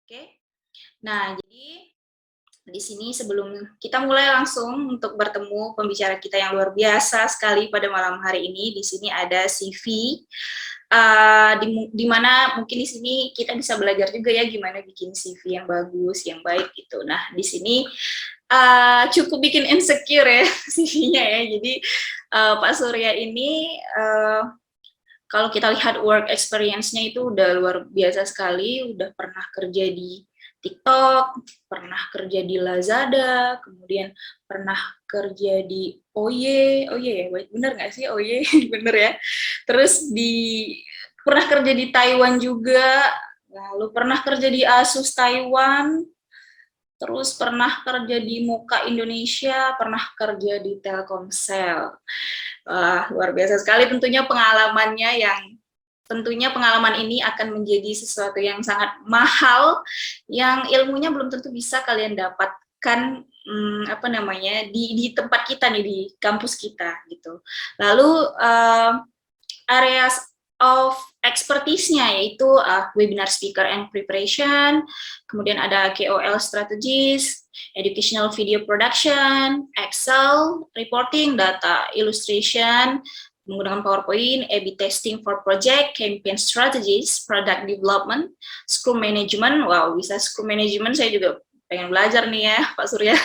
Oke. Nah, jadi di sini sebelum kita mulai langsung untuk bertemu pembicara kita yang luar biasa sekali pada malam hari ini, di sini ada CV, di mana mungkin di sini kita bisa belajar juga ya gimana bikin CV yang bagus, yang baik gitu. Nah, di sini cukup bikin insecure ya CV-nya ya. Jadi Pak Surya ini kalau kita lihat work experience-nya itu udah luar biasa sekali, udah pernah kerja di TikTok, pernah kerja di Lazada, kemudian pernah kerja di Oye, Oye ya, bener nggak sih Oye, bener ya. Terus pernah kerja di Taiwan juga, lalu pernah kerja di Asus Taiwan, terus pernah kerja di Muka Indonesia, pernah kerja di Telkomsel. Luar biasa sekali tentunya pengalaman ini akan menjadi sesuatu yang sangat mahal, yang ilmunya belum tentu bisa kalian dapatkan di tempat kita nih, di kampus kita gitu. Lalu areas of expertise-nya yaitu webinar speaker and preparation, kemudian ada KOL strategies, educational video production, Excel, reporting, data illustration, menggunakan PowerPoint, A/B testing for project, campaign strategies, product development, Scrum management. Wow, bisa Scrum management, saya juga pengen belajar nih ya Pak Surya.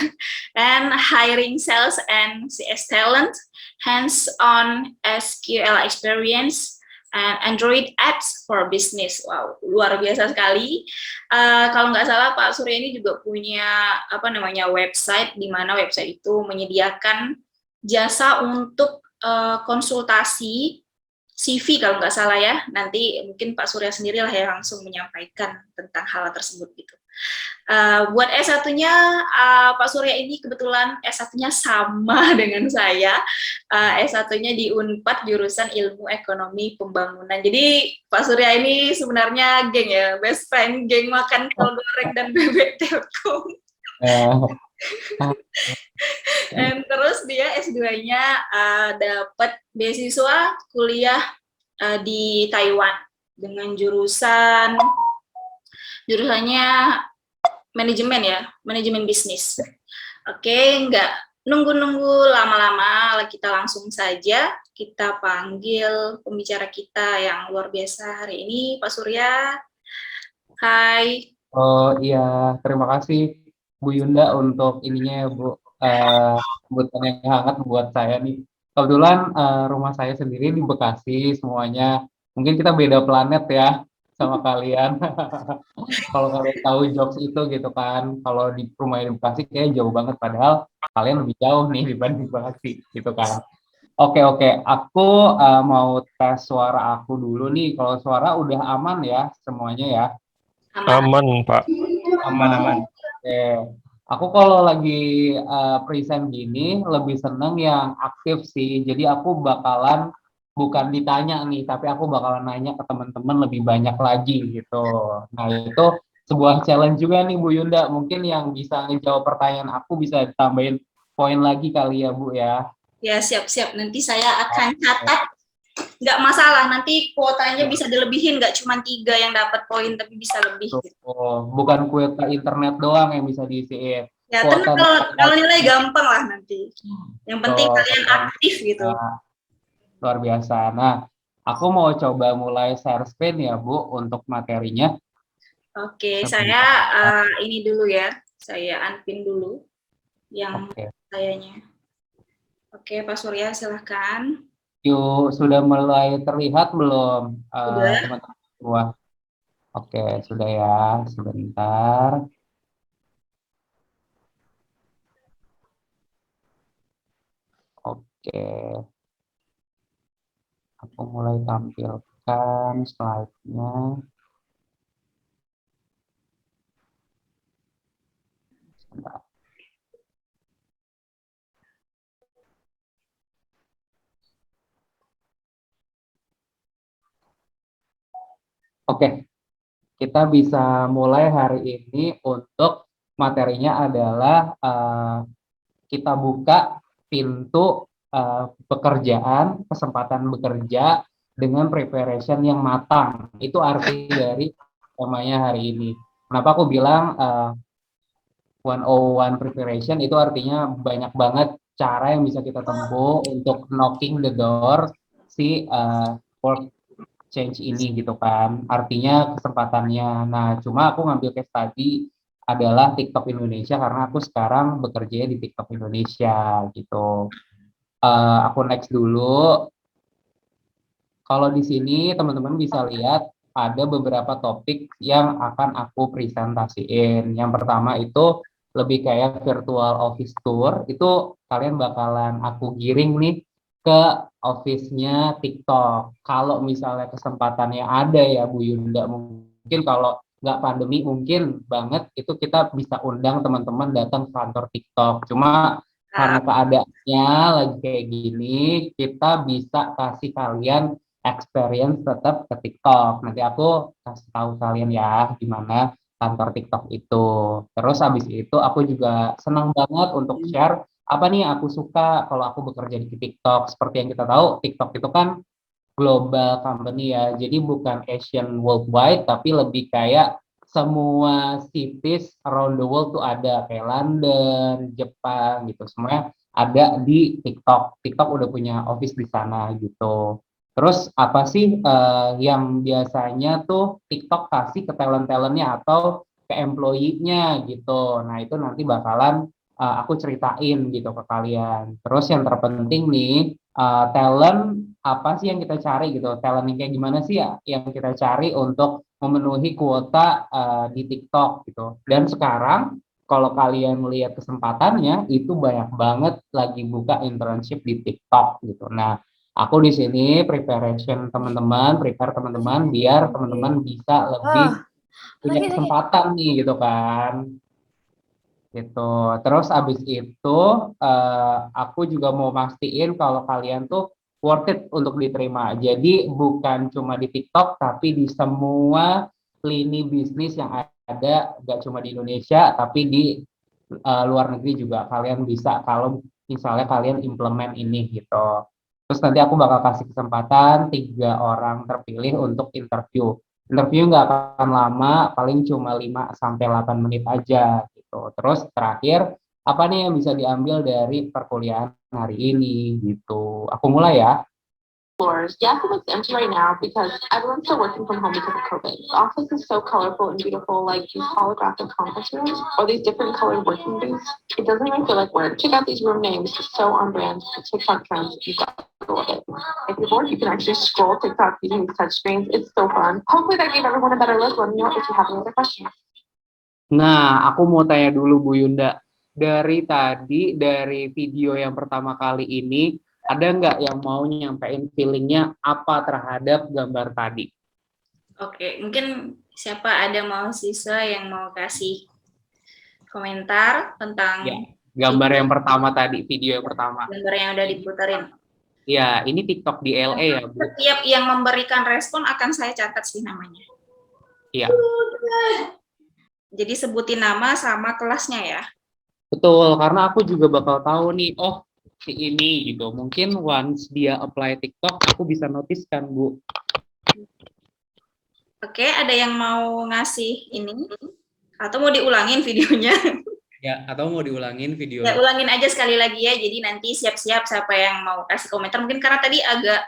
And hiring sales and CS talent, hands-on SQL experience, and Android apps for business. Wow, luar biasa sekali. Kalau nggak salah Pak Surya ini juga punya website, di mana website itu menyediakan jasa untuk konsultasi CV kalau nggak salah ya. Nanti mungkin Pak Surya sendirilah yang langsung menyampaikan tentang hal tersebut gitu. Buat S1-nya, Pak Surya ini kebetulan S1-nya sama dengan saya. S1-nya di Unpad jurusan Ilmu Ekonomi Pembangunan. Jadi Pak Surya ini sebenarnya geng ya, best friend, geng makan kol goreng dan bebek telkom. Dan terus dia S2-nya dapat beasiswa kuliah di Taiwan dengan jurusannya manajemen bisnis. Oke, nggak nunggu-nunggu lama-lama, kita langsung saja kita panggil pembicara kita yang luar biasa hari ini, Pak Surya. Hai. Oh iya, terima kasih Bu Yunda untuk ininya ya Bu, sambutan yang hangat buat saya nih. Kebetulan rumah saya sendiri di Bekasi semuanya. Mungkin kita beda planet ya sama kalian. Kalau kalian tahu jokes itu gitu kan, kalau di rumah di Bekasi kayak jauh banget, padahal kalian lebih jauh nih dibanding Bekasi gitu kan. Oke, aku mau tes suara aku dulu nih. Kalau suara udah aman ya semuanya ya. Aman, Pak. Aman. Oke. Aku kalau lagi present gini lebih seneng yang aktif sih. Jadi aku bakalan bukan ditanya nih, tapi aku bakalan nanya ke teman-teman lebih banyak lagi gitu. Nah, itu sebuah challenge juga nih Bu Yunda. Mungkin yang bisa ngejawab pertanyaan aku bisa ditambahin poin lagi kali ya Bu ya. Ya, siap-siap. Nanti saya akan catat. Nggak masalah, nanti kuotanya bisa dilebihin, nggak cuma 3 yang dapat poin, tapi bisa lebih. Oh, bukan kuota internet doang yang bisa diisiin. Ya, Kuota tenang, kalau nilai gampang lah nanti. Yang penting Oh, kalian aktif gitu. luar biasa. Nah, aku mau coba mulai share screen ya, Bu, untuk materinya. Oke, saya Sebentar. ini dulu ya. Saya unpin dulu yang Oke. sayanya. Oke, Pak Surya, silahkan. Yuk, sudah mulai terlihat belum, Udah. teman-teman semua? Oke, sudah ya. Sebentar. Oke, aku mulai tampilkan slide-nya. Sebentar. Oke, kita bisa mulai hari ini untuk materinya adalah kita buka pintu pekerjaan, kesempatan bekerja dengan preparation yang matang. Itu arti dari temanya hari ini. Kenapa aku bilang 101 preparation itu artinya banyak banget cara yang bisa kita tempuh untuk knocking the door si work change ini gitu kan. Artinya kesempatannya. Nah, cuma aku ngambil case tadi adalah TikTok Indonesia karena aku sekarang bekerja di TikTok Indonesia gitu. Aku next dulu. Kalau di sini teman-teman bisa lihat ada beberapa topik yang akan aku presentasiin. Yang pertama itu lebih kayak virtual office tour. Itu kalian bakalan aku giring nih ke office-nya TikTok. Kalau misalnya kesempatannya ada ya Bu Yunda, mungkin kalau nggak pandemi mungkin banget itu kita bisa undang teman-teman datang ke kantor TikTok. Cuma karena keadaannya lagi kayak gini, kita bisa kasih kalian experience tetap ke TikTok. Nanti aku kasih tahu kalian ya gimana kantor TikTok itu. Terus habis itu aku juga senang banget untuk share apa nih yang aku suka kalau aku bekerja di TikTok. Seperti yang kita tahu, TikTok itu kan global company ya. Jadi bukan Asian worldwide, tapi lebih kayak semua cities around the world tuh ada kayak London, Jepang gitu. Semuanya ada di TikTok. TikTok udah punya office di sana gitu. Terus apa sih yang biasanya tuh TikTok kasih ke talent-talentnya atau ke employee-nya gitu. Nah, itu nanti bakalan aku ceritain gitu ke kalian. Terus yang terpenting nih, talent apa sih yang kita cari gitu? Talent yang kayak gimana sih ya yang kita cari untuk memenuhi kuota di TikTok gitu. Dan sekarang kalau kalian melihat kesempatannya itu banyak banget lagi buka internship di TikTok gitu. Nah, aku di sini prepare teman-teman biar teman-teman bisa lebih punya kesempatan nih gitu kan. Gitu. Terus abis itu aku juga mau mastiin kalau kalian tuh worth it untuk diterima. Jadi bukan cuma di TikTok tapi di semua lini bisnis yang ada, gak cuma di Indonesia tapi di luar negeri juga kalian bisa kalau misalnya kalian implement ini gitu. Terus nanti aku bakal kasih kesempatan 3 orang terpilih untuk interview. Interview nggak akan lama, paling cuma 5 sampai 8 menit aja gitu. Terus terakhir, apa nih yang bisa diambil dari perkuliahan hari ini gitu. Aku mulai ya. Floors. Yes, it looks empty right now because everyone's still working from home because of COVID. The office is so colorful and beautiful, like these holographic conference rooms or these different colored working booths. It doesn't even feel like work. Check out these room names, so on brand for TikTok trends. You got to love it. If you're bored, you can actually scroll TikTok using these touch screens. It's so fun. Hopefully that gave everyone a better look. Let me know if you have any other questions. Nah, aku mau tanya dulu Bu Yunda. Dari video yang pertama kali ini, ada nggak yang mau nyampein feelingnya apa terhadap gambar tadi? Oke, mungkin siapa ada mahasiswa yang mau kasih komentar tentang Ya, gambar yang pertama tadi, video yang pertama. gambar yang udah diputerin. Ya, ini TikTok di LA ya, Bu. Setiap yang memberikan respon akan saya catat sih namanya. Iya. Jadi sebutin nama sama kelasnya ya. Betul, karena aku juga bakal tahu nih, oh si ini gitu. Mungkin once dia apply TikTok, aku bisa notice kan, Bu. Oke, ada yang mau ngasih ini? Atau mau diulangin videonya? Ya, atau mau diulangin videonya? Ya, ulangin aja sekali lagi ya. Jadi nanti siap-siap siapa yang mau kasih komentar. Mungkin karena tadi agak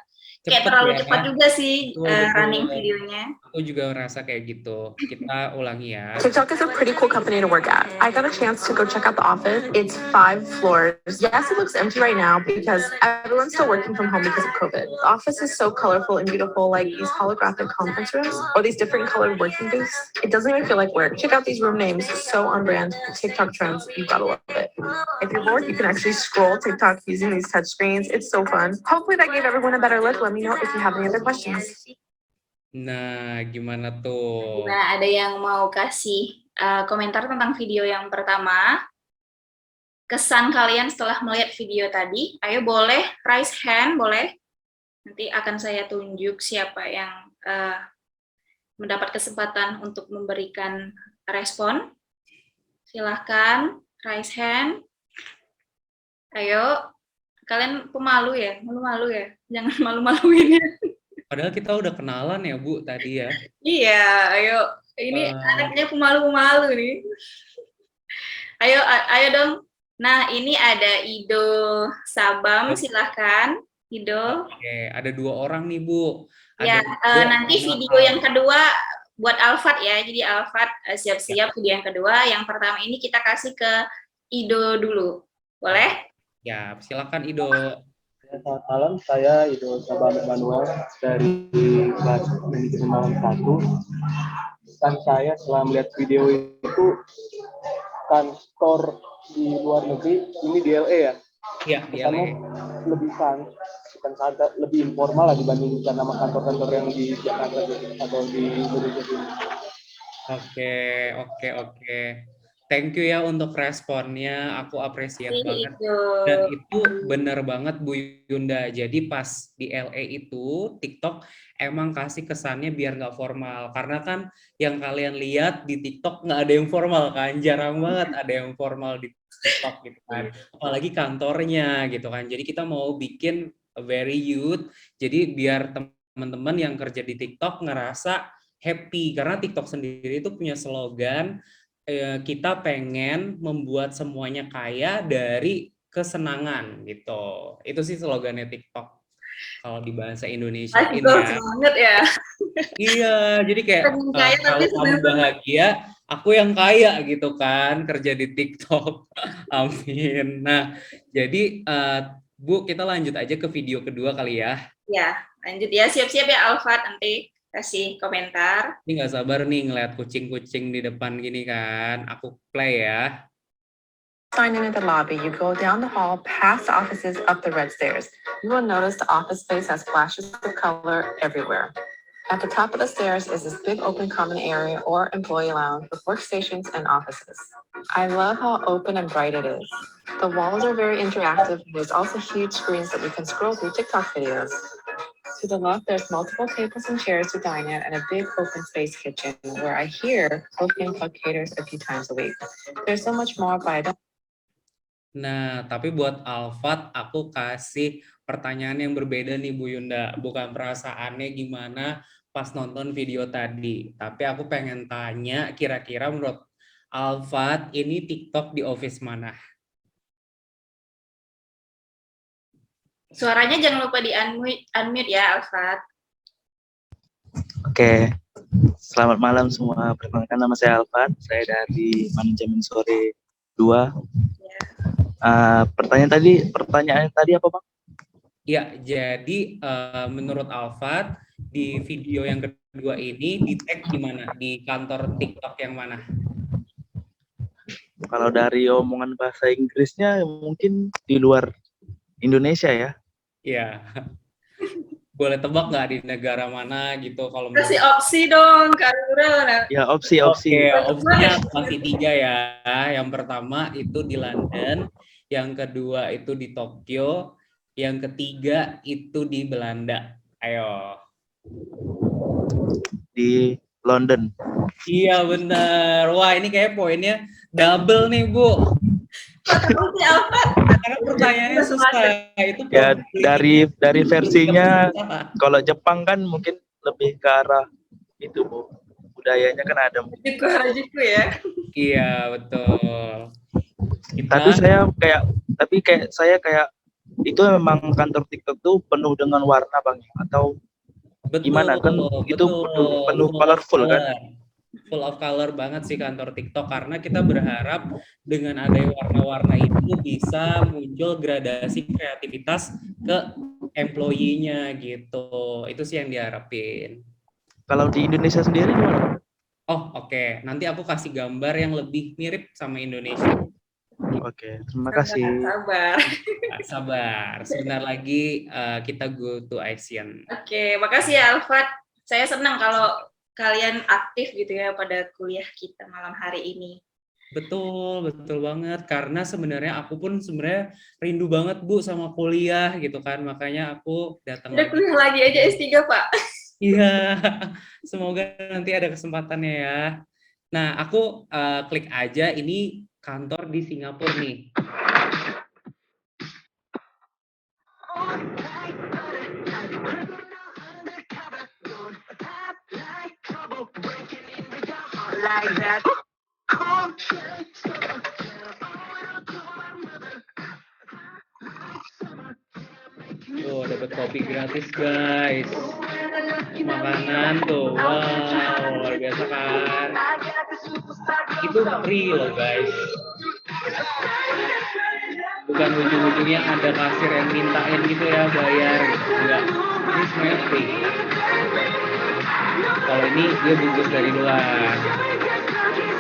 kayak terlalu cepat juga sih running videonya. Aku juga ngerasa kayak gitu. Kita ulangi ya. TikTok is a pretty cool company to work at. I got a chance to go check out the office. It's 5 floors. Yes, it looks empty right now because everyone's still working from home because of COVID. The office is so colorful and beautiful, like these holographic conference rooms or these different colored working booths. It doesn't even feel like work. Check out these room names, so on brand. TikTok trends, you gotta love it. If you're bored, you can actually scroll TikTok using these touch screens. It's so fun. Hopefully that gave everyone a better look. Let me know if you have any other questions. Nah, gimana tuh? Nah, ada yang mau kasih komentar tentang video yang pertama. Kesan kalian setelah melihat video tadi. Ayo boleh raise hand, boleh. Nanti akan saya tunjuk siapa yang mendapat kesempatan untuk memberikan respon. Silahkan raise hand. Ayo, kalian pemalu ya? Malu-malu ya? Jangan malu-maluin ya. Padahal kita udah kenalan ya, Bu, tadi ya. Iya, ayo Ini Wah, anaknya pemalu-pemalu nih. Ayo dong. Nah, ini ada Ido Sabam, silahkan. Ido. oke, ada 2 orang nih Bu. Ya, Ada Ido nanti sama video yang kedua buat Alfat ya. Jadi Alfat Ya, siap-siap video yang kedua. Yang pertama ini kita kasih ke Ido dulu. Boleh? ya, silakan Ido. Selamat malam, saya Ido Sabam Manuel dari kelas manajemen malam 1. Dan saya setelah melihat video itu kantor di luar negeri, ini di LA ya, Ya, di kesannya LA. lebih bukan santai, lebih informal lah dibandingkan sama kantor-kantor yang di Jakarta atau di Indonesia ini. Oke, oke, oke. Thank you ya untuk responnya, aku appreciate banget. Ido. Dan itu bener banget Bu Yunda. Jadi pas di LA itu TikTok emang kasih kesannya biar nggak formal. Karena kan yang kalian lihat di TikTok nggak ada yang formal kan, jarang banget ada yang formal di TikTok gitu kan. Apalagi kantornya gitu kan. Jadi kita mau bikin very youth. Jadi biar teman-teman yang kerja di TikTok ngerasa happy karena TikTok sendiri itu punya slogan kita pengen membuat semuanya kaya dari kesenangan gitu. Itu sih slogannya TikTok kalau di bahasa Indonesiain Goals ya. banget ya. Iya, jadi kayak Pengen kaya tapi kalau kamu seneng. bahagia, aku yang kaya gitu kan kerja di TikTok. Amin. Nah, jadi Bu, kita lanjut aja ke video kedua kali ya. Ya, lanjut ya. Siap-siap ya Alfat, nanti kasih komentar. Ini nggak sabar nih ngeliat kucing-kucing di depan gini kan. Aku play ya. Sign in at the lobby, you go down the hall, past the offices, up the red stairs. You will notice the office space has flashes of color everywhere. At the top of the stairs is this big open common area or employee lounge with workstations and offices. I love how open and bright it is. The walls are very interactive. There's also huge screens that you can scroll through TikTok videos. To the left, there's multiple tables and chairs to dine at and a big open space kitchen where I hear Coffee and Club caters a few times a week. There's so much more, but I don't. Nah, tapi buat Alfat, aku kasih pertanyaan yang berbeda nih Bu Yunda. Bukan perasaannya gimana pas nonton video tadi. Tapi aku pengen tanya, kira-kira menurut Alfat, ini TikTok di office mana? Suaranya jangan lupa di unmute ya Alfat. Oke, selamat malam semua. Perkenalkan nama saya Alvan, saya dari manajemen sore 2. Ya. Pertanyaannya tadi apa Bang? Ya, jadi menurut Alfat, di video yang kedua ini di tag di mana? Di kantor TikTok yang mana? Kalau dari omongan bahasa Inggrisnya mungkin di luar Indonesia ya. Iya. Boleh tebak nggak di negara mana gitu kalau Kasih opsi dong, Kak Nurul. Ya, opsi. Oke, opsinya masih 3 ya. Yang pertama itu di London, yang kedua itu di Tokyo, yang ketiga itu di Belanda. Ayo. Di London. Iya bener. Wah ini kayak poinnya double nih Bu. Opsi Alfat. Karena pertanyaannya susah. Itu Ya, poin dari versinya kalau Jepang kan mungkin lebih ke arah itu Bu. Budayanya kan ada. Harajuku ya. Iya betul. Tapi saya kayak itu memang kantor TikTok tuh penuh dengan warna Bang atau Betul, gimana kan itu penuh colorful kan? Full of color banget sih kantor TikTok karena kita berharap dengan adanya warna-warna itu bisa muncul gradasi kreativitas ke employee-nya gitu. Itu sih yang diharapin. Kalau di Indonesia sendiri gimana? Oh, oke. Nanti aku kasih gambar yang lebih mirip sama Indonesia. Oke, terima kasih. Sabar. Sabar. Sebentar lagi kita go to action. Oke, makasih ya Alfat. Saya senang kalau kalian aktif gitu ya pada kuliah kita malam hari ini. Betul banget. Karena sebenarnya aku pun sebenarnya rindu banget Bu sama kuliah gitu kan. Makanya aku datang Udah kuliah lagi aja S3, Pak. Iya, semoga nanti ada kesempatannya ya. Nah, aku klik aja ini kantor di Singapura nih. Tuh, dapat kopi gratis, guys. Makanan tuh, wow, luar biasa kan. Itu free loh, guys. Bukan ujung-ujungnya ada kasir yang mintain gitu ya, bayar gitu. Enggak, ini semuanya free. Kalau ini dia bungkus dari luar.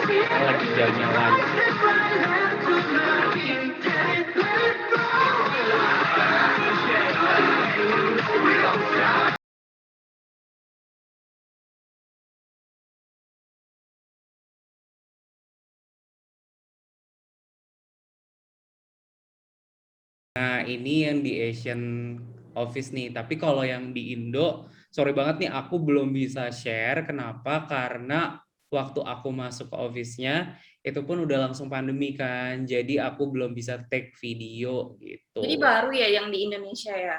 Kita lagi jalan-jalan. Nah, ini yang di Asian Office nih. Tapi kalau yang di Indo, sorry banget nih, aku belum bisa share. Kenapa? Karena waktu aku masuk ke office-nya, itu pun udah langsung pandemi kan. Jadi aku belum bisa take video gitu. Jadi baru ya yang di Indonesia ya?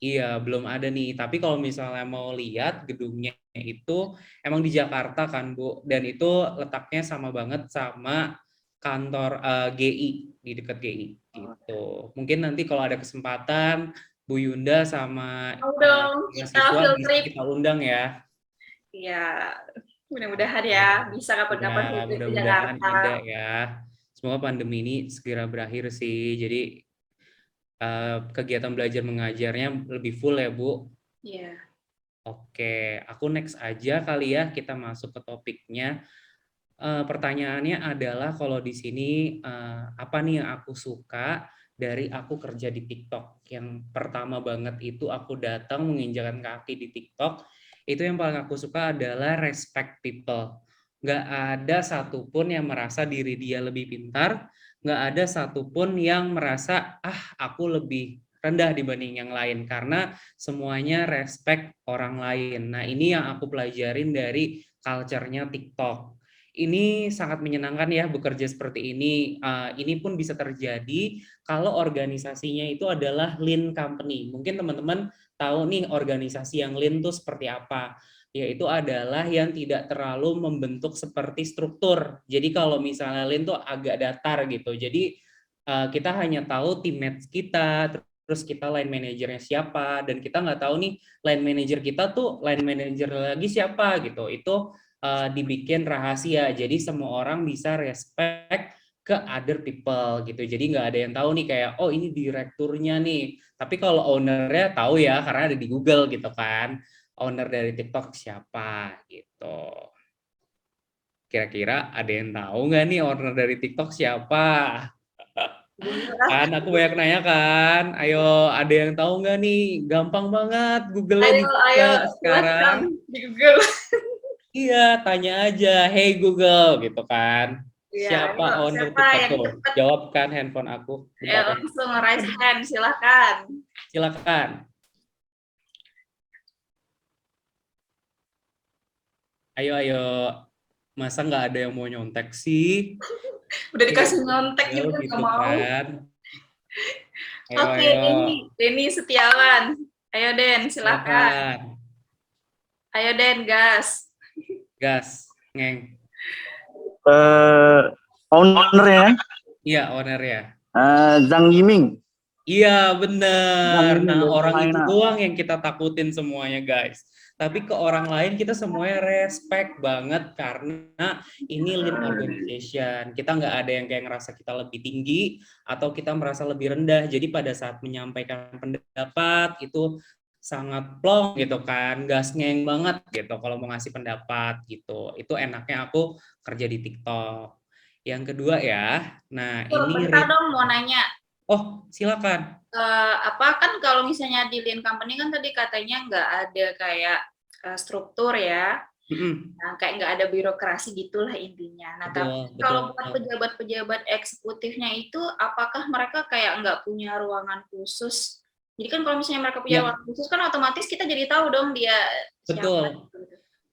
Iya, belum ada nih. Tapi kalau misalnya mau lihat gedungnya itu emang di Jakarta kan, Bu. Dan itu letaknya sama banget sama kantor GI, di dekat GI gitu. Mungkin nanti kalau ada kesempatan Bu Yunda sama dong, kita mahasiswa field bisa trip. kita undang ya. Iya, mudah-mudahan ya bisa kapan-kapan Ya, field trip ke mudah-mudahan Jakarta. ada ya. Semoga pandemi ini segera berakhir sih. Jadi kegiatan belajar mengajarnya lebih full ya, Bu. Iya. Oke, aku next aja kali ya, kita masuk ke topiknya. Pertanyaannya adalah kalau di sini apa nih yang aku suka dari aku kerja di TikTok. Yang pertama banget itu aku datang menginjakan kaki di TikTok, itu yang paling aku suka adalah respect people. Nggak ada satupun yang merasa diri dia lebih pintar, nggak ada satupun yang merasa aku lebih rendah dibanding yang lain, karena semuanya respect orang lain. Nah, ini yang aku pelajarin dari culture-nya TikTok. Ini sangat menyenangkan ya bekerja seperti ini. Ini pun bisa terjadi kalau organisasinya itu adalah lean company. Mungkin teman-teman tahu nih organisasi yang lean itu seperti apa. Yaitu adalah yang tidak terlalu membentuk seperti struktur. Jadi kalau misalnya lean tuh agak datar gitu. Jadi kita hanya tahu teammates kita, terus kita line manajernya siapa, dan kita nggak tahu nih line manajer kita tuh line manajer lagi siapa gitu. Itu dibikin rahasia, jadi semua orang bisa respect ke other people gitu. Jadi nggak ada yang tahu nih kayak oh ini direkturnya nih, tapi kalau ownernya tahu ya karena ada di Google gitu kan, owner dari TikTok siapa gitu. Kira-kira ada yang tahu nggak nih owner dari TikTok siapa? Kan aku banyak nanya kan, ayo ada yang taw nggak nih? Gampang banget Google-nya Ayo, sekarang di Google. Iya, tanya aja, hey Google gitu kan. Ya, Siapa owner siapa TikTok yang tuh? cepat? Jawab kan handphone aku. Langsung raise hand, silakan. Silakan. Ayo. Masa nggak ada yang mau nyontek sih? Udah dikasih nyontek gitu nggak mau. Kan. Oke, Denny Setiawan. Ayo Den, silakan. Ayo Den, gas. Gas, ngeng. Owner ya? Iya, owner ya. Zhang Yiming. Iya, bener. Nah, orang itu China. doang yang kita takutin semuanya, guys. Tapi ke orang lain kita semuanya respect banget karena ini lean organization. Kita nggak ada yang kayak ngerasa kita lebih tinggi atau kita merasa lebih rendah. Jadi pada saat menyampaikan pendapat itu sangat plong gitu kan, gas ngeng banget gitu kalau mau ngasih pendapat gitu. Itu enaknya aku kerja di TikTok. Yang kedua ya, nah ini bentar dong mau nanya. Oh, silakan. Apa kan kalau misalnya di lean company kan tadi katanya nggak ada kayak struktur ya, nah, kayak nggak ada birokrasi gitulah intinya. Nah, tapi kalau buat pejabat-pejabat eksekutifnya itu, apakah mereka kayak nggak punya ruangan khusus? Jadi kan kalau misalnya mereka punya ruangan khusus kan otomatis kita jadi tahu dong dia siapa.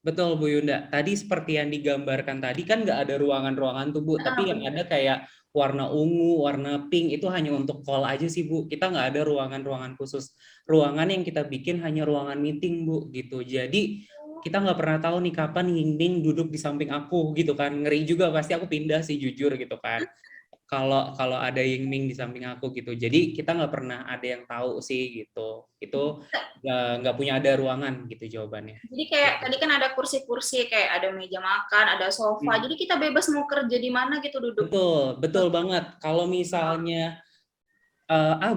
Betul Bu Yunda. Tadi seperti yang digambarkan tadi kan nggak ada ruangan-ruangan tuh Bu, tapi yang ada kayak warna ungu, warna pink itu hanya untuk call aja sih Bu. Kita nggak ada ruangan-ruangan khusus. Ruangan yang kita bikin hanya ruangan meeting Bu gitu. Jadi kita nggak pernah tahu nih kapan Yingning duduk di samping aku gitu kan, ngeri juga, pasti aku pindah sih jujur gitu kan. Kalau ada Yingning di samping aku gitu, jadi kita nggak pernah ada yang tahu sih gitu. Itu nggak punya ada ruangan gitu jawabannya. Jadi kayak tadi kan ada kursi-kursi, kayak ada meja makan, ada sofa. Jadi kita bebas mau kerja di mana gitu duduk. Betul banget. Kalau misalnya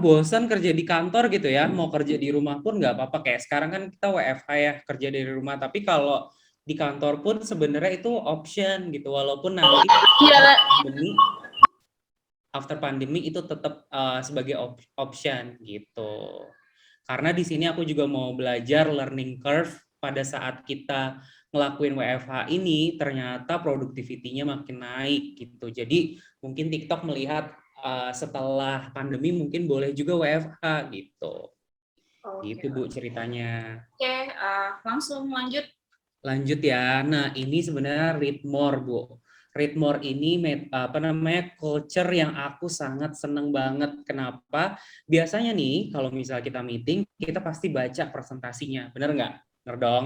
bosan kerja di kantor gitu ya, mau kerja di rumah pun nggak apa-apa. Kayak sekarang kan kita WFH ya, kerja dari rumah. Tapi kalau di kantor pun sebenarnya itu option gitu, walaupun nanti after pandemi itu tetap sebagai option gitu. Karena di sini aku juga mau belajar learning curve pada saat kita ngelakuin WFH ini, ternyata productivity-nya makin naik gitu. Jadi mungkin TikTok melihat setelah pandemi mungkin boleh juga WFH gitu. Gitu Bu ceritanya. Oke, langsung lanjut. Lanjut ya. Nah, ini sebenarnya read more, Bu. Read more ini culture yang aku sangat seneng banget. Kenapa? Biasanya nih kalau misal kita meeting, kita pasti baca presentasinya. Bener nggak? Bener dong.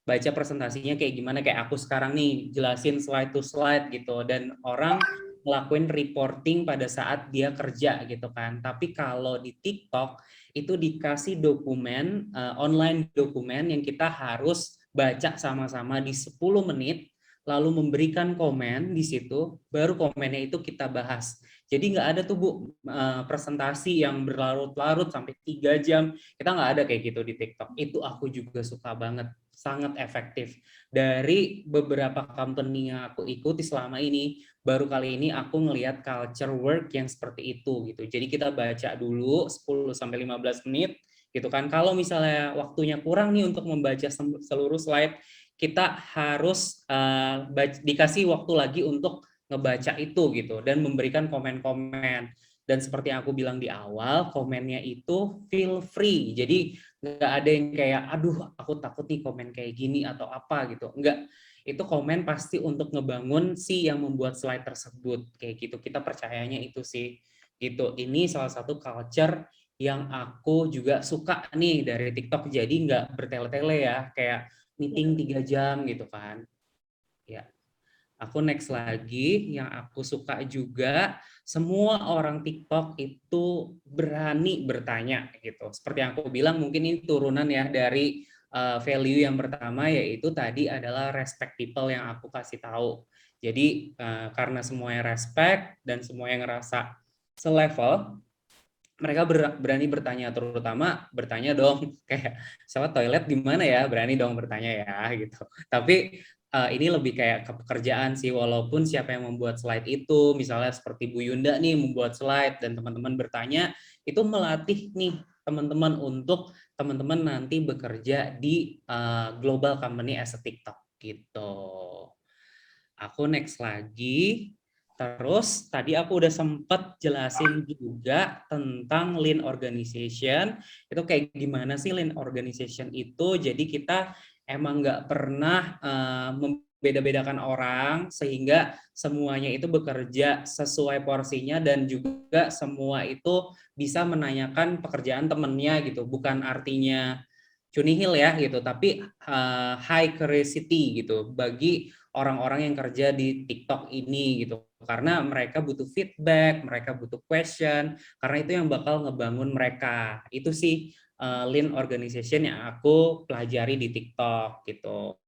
Baca presentasinya kayak gimana, kayak aku sekarang nih jelasin slide to slide gitu, dan orang ngelakuin reporting pada saat dia kerja gitu kan. Tapi kalau di TikTok itu dikasih dokumen, online dokumen yang kita harus baca sama-sama di 10 menit, lalu memberikan komen di situ, baru komennya itu kita bahas. Jadi nggak ada tuh Bu presentasi yang berlarut-larut sampai 3 jam. Kita nggak ada kayak gitu di TikTok. Itu aku juga suka banget, sangat efektif. Dari beberapa company yang aku ikuti selama ini, baru kali ini aku ngelihat culture work yang seperti itu gitu. Jadi kita baca dulu 10 sampai 15 menit gitu kan. Kalau misalnya waktunya kurang nih untuk membaca seluruh slide, kita harus dikasih waktu lagi untuk ngebaca itu gitu dan memberikan komen-komen. Dan seperti yang aku bilang di awal, komennya itu feel free. Jadi nggak ada yang kayak, aduh aku takut nih komen kayak gini atau apa gitu. Enggak, itu komen pasti untuk ngebangun si yang membuat slide tersebut. Kayak gitu, kita percayanya itu sih. Gitu. Ini salah satu culture yang aku juga suka nih dari TikTok. Jadi nggak bertele-tele ya, kayak meeting 3 jam gitu kan. Ya. Aku next lagi, yang aku suka juga, semua orang TikTok itu berani bertanya gitu. Seperti yang aku bilang, mungkin ini turunan ya dari value yang pertama, yaitu tadi adalah respect people yang aku kasih tahu. Jadi karena semuanya respect dan semuanya ngerasa selevel, mereka berani bertanya, terutama bertanya dong kayak sama toilet di mana ya, berani dong bertanya ya gitu. Tapi ini lebih kayak ke pekerjaan sih, walaupun siapa yang membuat slide itu, misalnya seperti Bu Yunda nih membuat slide dan teman-teman bertanya, itu melatih nih teman-teman untuk teman-teman nanti bekerja di global company as a TikTok gitu. Aku next lagi. Terus tadi aku udah sempat jelasin juga tentang lean organization. Itu kayak gimana sih lean organization itu? Jadi kita emang nggak pernah membeda-bedakan orang sehingga semuanya itu bekerja sesuai porsinya dan juga semua itu bisa menanyakan pekerjaan temennya gitu. Bukan artinya cunihil ya gitu, tapi high curiosity gitu bagi orang-orang yang kerja di TikTok ini gitu, karena mereka butuh feedback, mereka butuh question, karena itu yang bakal ngebangun mereka. Itu sih lean organization yang aku pelajari di TikTok gitu.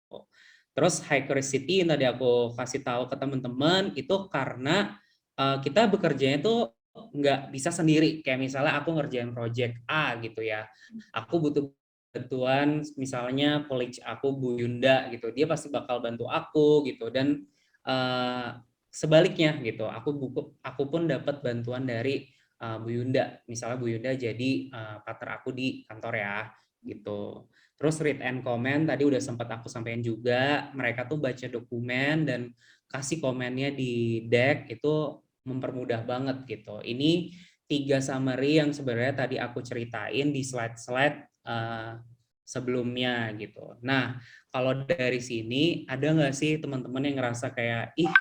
Terus high curiosity yang tadi aku kasih tahu ke teman-teman itu karena kita bekerjanya itu nggak bisa sendiri. Kayak misalnya aku ngerjain project A gitu ya, aku butuh bantuan misalnya colleague aku Bu Yunda gitu, dia pasti bakal bantu aku gitu, dan sebaliknya gitu, aku pun dapat bantuan dari Bu Yunda, misalnya Bu Yunda jadi partner aku di kantor ya gitu. Terus read and comment tadi udah sempat aku sampaikan juga, mereka tuh baca dokumen dan kasih komennya di deck, itu mempermudah banget gitu. Ini 3 summary yang sebenarnya tadi aku ceritain di slide-slide sebelumnya gitu. Nah, kalau dari sini ada nggak sih teman-teman yang ngerasa kayak, ih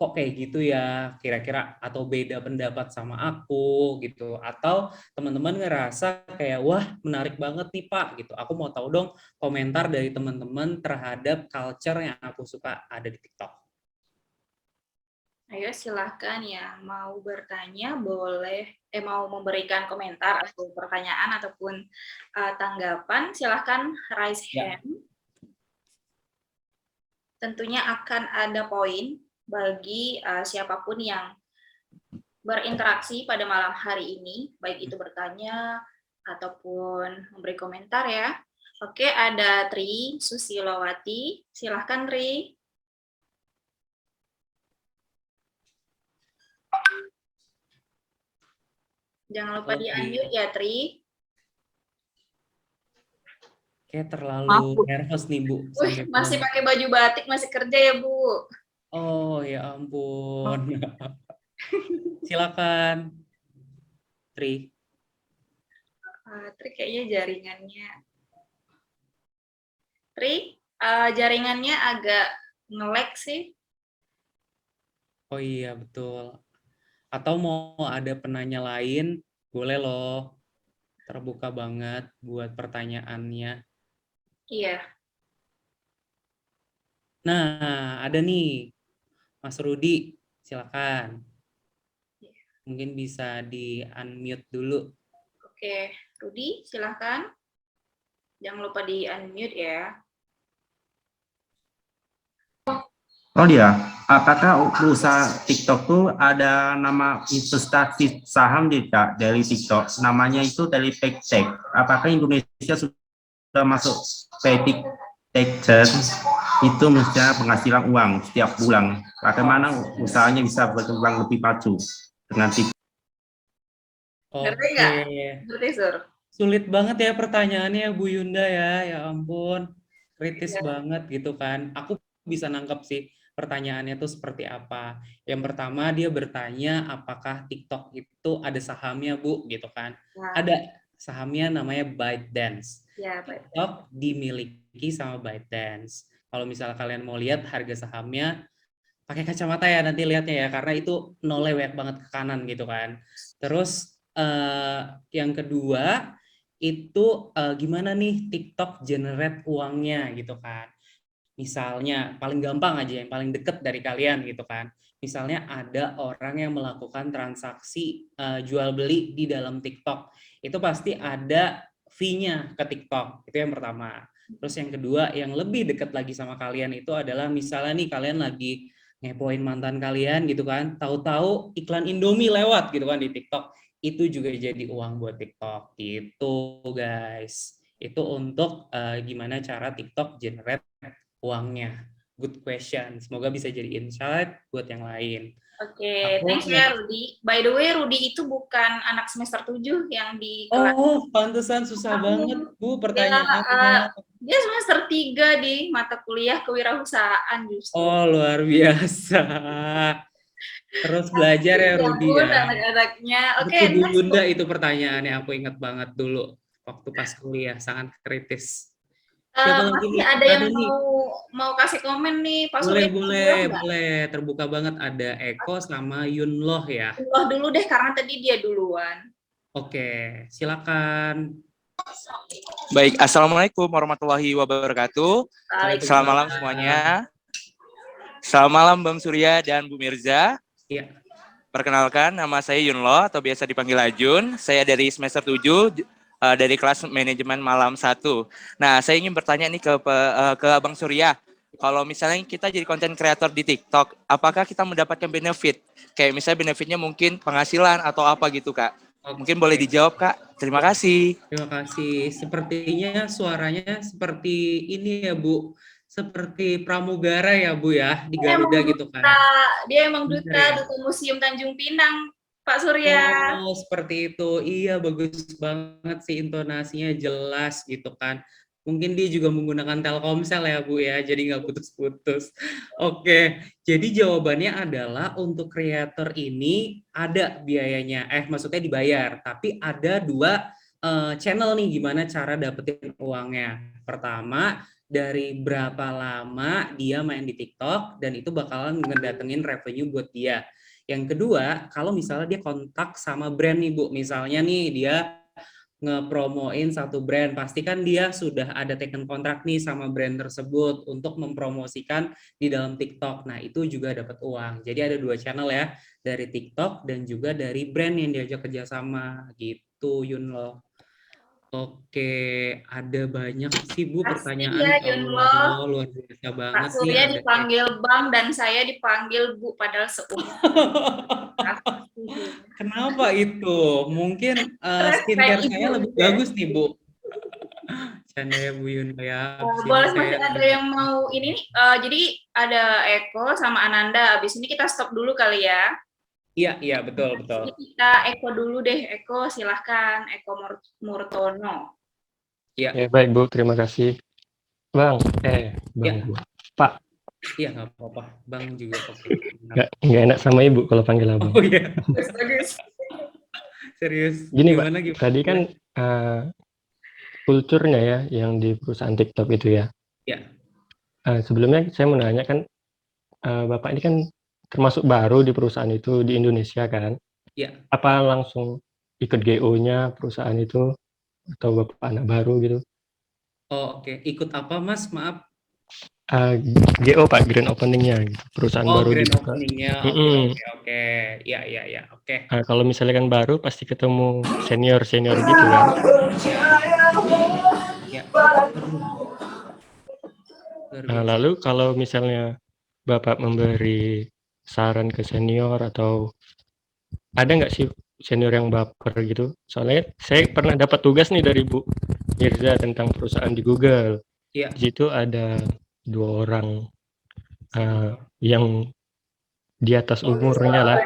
kok kayak gitu ya kira-kira, atau beda pendapat sama aku gitu, atau teman-teman ngerasa kayak wah menarik banget nih Pak gitu, aku mau tahu dong komentar dari teman-teman terhadap culture yang aku suka ada di TikTok. Ayo silahkan yang mau bertanya boleh, mau memberikan komentar atau pertanyaan ataupun tanggapan, silahkan raise Ya. hand. Tentunya akan ada poin bagi siapapun yang berinteraksi pada malam hari ini, baik itu bertanya ataupun memberi komentar ya. Oke, ada Tri Susilowati, silahkan Tri. Jangan lupa di-unmute ya, Tri. Kayak terlalu nervous nih Bu. Wih, masih pakai baju batik, masih kerja ya Bu? Oh ya ampun. Silakan, Tri. Tri kayaknya jaringannya. Tri, jaringannya agak nge-lag sih. Oh iya betul. Atau mau ada penanya lain, boleh loh. Terbuka banget buat pertanyaannya. Iya. Nah, ada nih, Mas Rudi, silakan. Mungkin bisa di-unmute dulu. Oke, Rudi, silakan. Jangan lupa di-unmute ya. Oh dia, apakah usaha TikTok tuh ada nama investasi saham tidak dari TikTok? Namanya itu Telepaytech. Apakah Indonesia sudah masuk Paytech? Itu mestinya penghasilan uang setiap bulan. Bagaimana usahanya bisa berkembang lebih maju dengan TikTok? Ngerti nggak? Ngerti, Sur? Sulit banget ya pertanyaannya Bu Yunda ya ampun. Kritis banget gitu kan. Aku bisa nangkep sih pertanyaannya tuh seperti apa. Yang pertama dia bertanya apakah TikTok itu ada sahamnya Bu gitu kan. Nah. Ada sahamnya namanya ByteDance. Ya, TikTok dimiliki sama ByteDance. Kalau misalnya kalian mau lihat harga sahamnya, pakai kacamata ya nanti lihatnya ya, karena itu nolnya banyak banget ke kanan gitu kan. Terus yang kedua itu gimana nih TikTok generate uangnya gitu kan. Misalnya paling gampang aja yang paling deket dari kalian gitu kan. Misalnya ada orang yang melakukan transaksi jual beli di dalam TikTok, itu pasti ada fee-nya ke TikTok. Itu yang pertama. Terus yang kedua yang lebih dekat lagi sama kalian itu adalah misalnya nih kalian lagi ngepoin mantan kalian gitu kan, tahu-tahu iklan Indomie lewat gitu kan di TikTok, itu juga jadi uang buat TikTok gitu guys. Itu untuk gimana cara TikTok generate uangnya. Good question. Semoga bisa jadi insight buat yang lain. Oke, thanks ya Rudi. By the way, Rudi itu bukan anak semester 7 yang di kelas. Oh, pantesan susah banget, Bu, pertanyaannya. Dia semester 3 di mata kuliah kewirausahaan justru. Oh, luar biasa. Terus belajar ya Rudi ya. Anak-anaknya. Oke, Bu Yunda itu pertanyaannya aku ingat banget dulu waktu pas kuliah, sangat kritis. Masih ada yang mau kasih komen nih, Pak Surya? Boleh. Terbuka banget, ada Eko sama Yunloh ya. Yunloh dulu deh, karena tadi dia duluan. Oke, silakan. Baik, assalamualaikum warahmatullahi wabarakatuh. Selamat malam semuanya. Selamat malam Bang Surya dan Bu Mirza. Iya. Perkenalkan, nama saya Yunloh atau biasa dipanggil Ajun. Saya dari semester 7. Dari kelas manajemen malam 1. Nah, saya ingin bertanya nih ke Abang Surya. Kalau misalnya kita jadi konten kreator di TikTok, apakah kita mendapatkan benefit? Kayak misalnya benefitnya mungkin penghasilan atau apa gitu, Kak? Mungkin boleh dijawab, Kak. Terima kasih. Terima kasih. Sepertinya suaranya seperti ini ya, Bu. Seperti pramugara ya, Bu ya, di Garuda gitu kan. Dia emang duta Museum Tanjung Pinang. Pak Surya. Oh, seperti itu. Iya, bagus banget sih intonasinya jelas gitu kan. Mungkin dia juga menggunakan Telkomsel ya, Bu ya, jadi nggak putus-putus. Oke, jadi jawabannya adalah untuk kreator ini ada biayanya, maksudnya dibayar, tapi ada 2 channel nih gimana cara dapetin uangnya. Pertama, dari berapa lama dia main di TikTok, dan itu bakalan ngedatengin revenue buat dia. Yang kedua, kalau misalnya dia kontak sama brand nih Bu, misalnya nih dia ngepromoin satu brand, pasti kan dia sudah ada taken kontrak nih sama brand tersebut untuk mempromosikan di dalam TikTok. Nah, itu juga dapat uang. Jadi ada 2 channel ya, dari TikTok dan juga dari brand yang diajak kerjasama gitu, Yunlo. Oke, ada banyak sih Bu pertanyaan. ya, Ya Yunlo. Allah, luar biasa Pak banget nih. Surya dipanggil Bang dan saya dipanggil Bu, padahal seumur. Kenapa itu? Mungkin skincare Kayak saya ibu lebih gitu ya. bagus nih Bu. Canda ya Bu Yunda ya. Sini Boleh, saya masih ada yang mau ini nih. Jadi ada Eko sama Ananda. Abis ini kita stop dulu kali ya. Iya, betul. Jadi kita Eko dulu deh. Eko silahkan. Eko Murtono. Iya. Ya, baik Bu, terima kasih. Bang, Ya. Bu. Pak. Iya, nggak apa-apa. Bang juga oke. Nggak enak sama Ibu kalau panggil Abang. Oh iya. Serius. Gini Gimana? Pak, tadi kan kulturnya ya yang di perusahaan TikTok itu ya. Ya. Sebelumnya saya mau nanya kan, Bapak ini kan termasuk baru di perusahaan itu di Indonesia kan? Ya. Apa langsung ikut GO-nya perusahaan itu atau Bapak anak baru gitu? Oh, oke. Ikut apa Mas? Maaf. GO Pak, grand opening-nya gitu. Perusahaan baru grand dibuka. opening-nya. Oke. Ya, oke. Kalau misalnya kan baru pasti ketemu senior gitu kan? Ya. Lalu kalau misalnya Bapak memberi saran ke senior atau ada nggak sih senior yang baper gitu? Soalnya saya pernah dapat tugas nih dari Bu Mirza tentang perusahaan di Google. Ya. Di situ ada 2 orang yang di atas umurnya lah.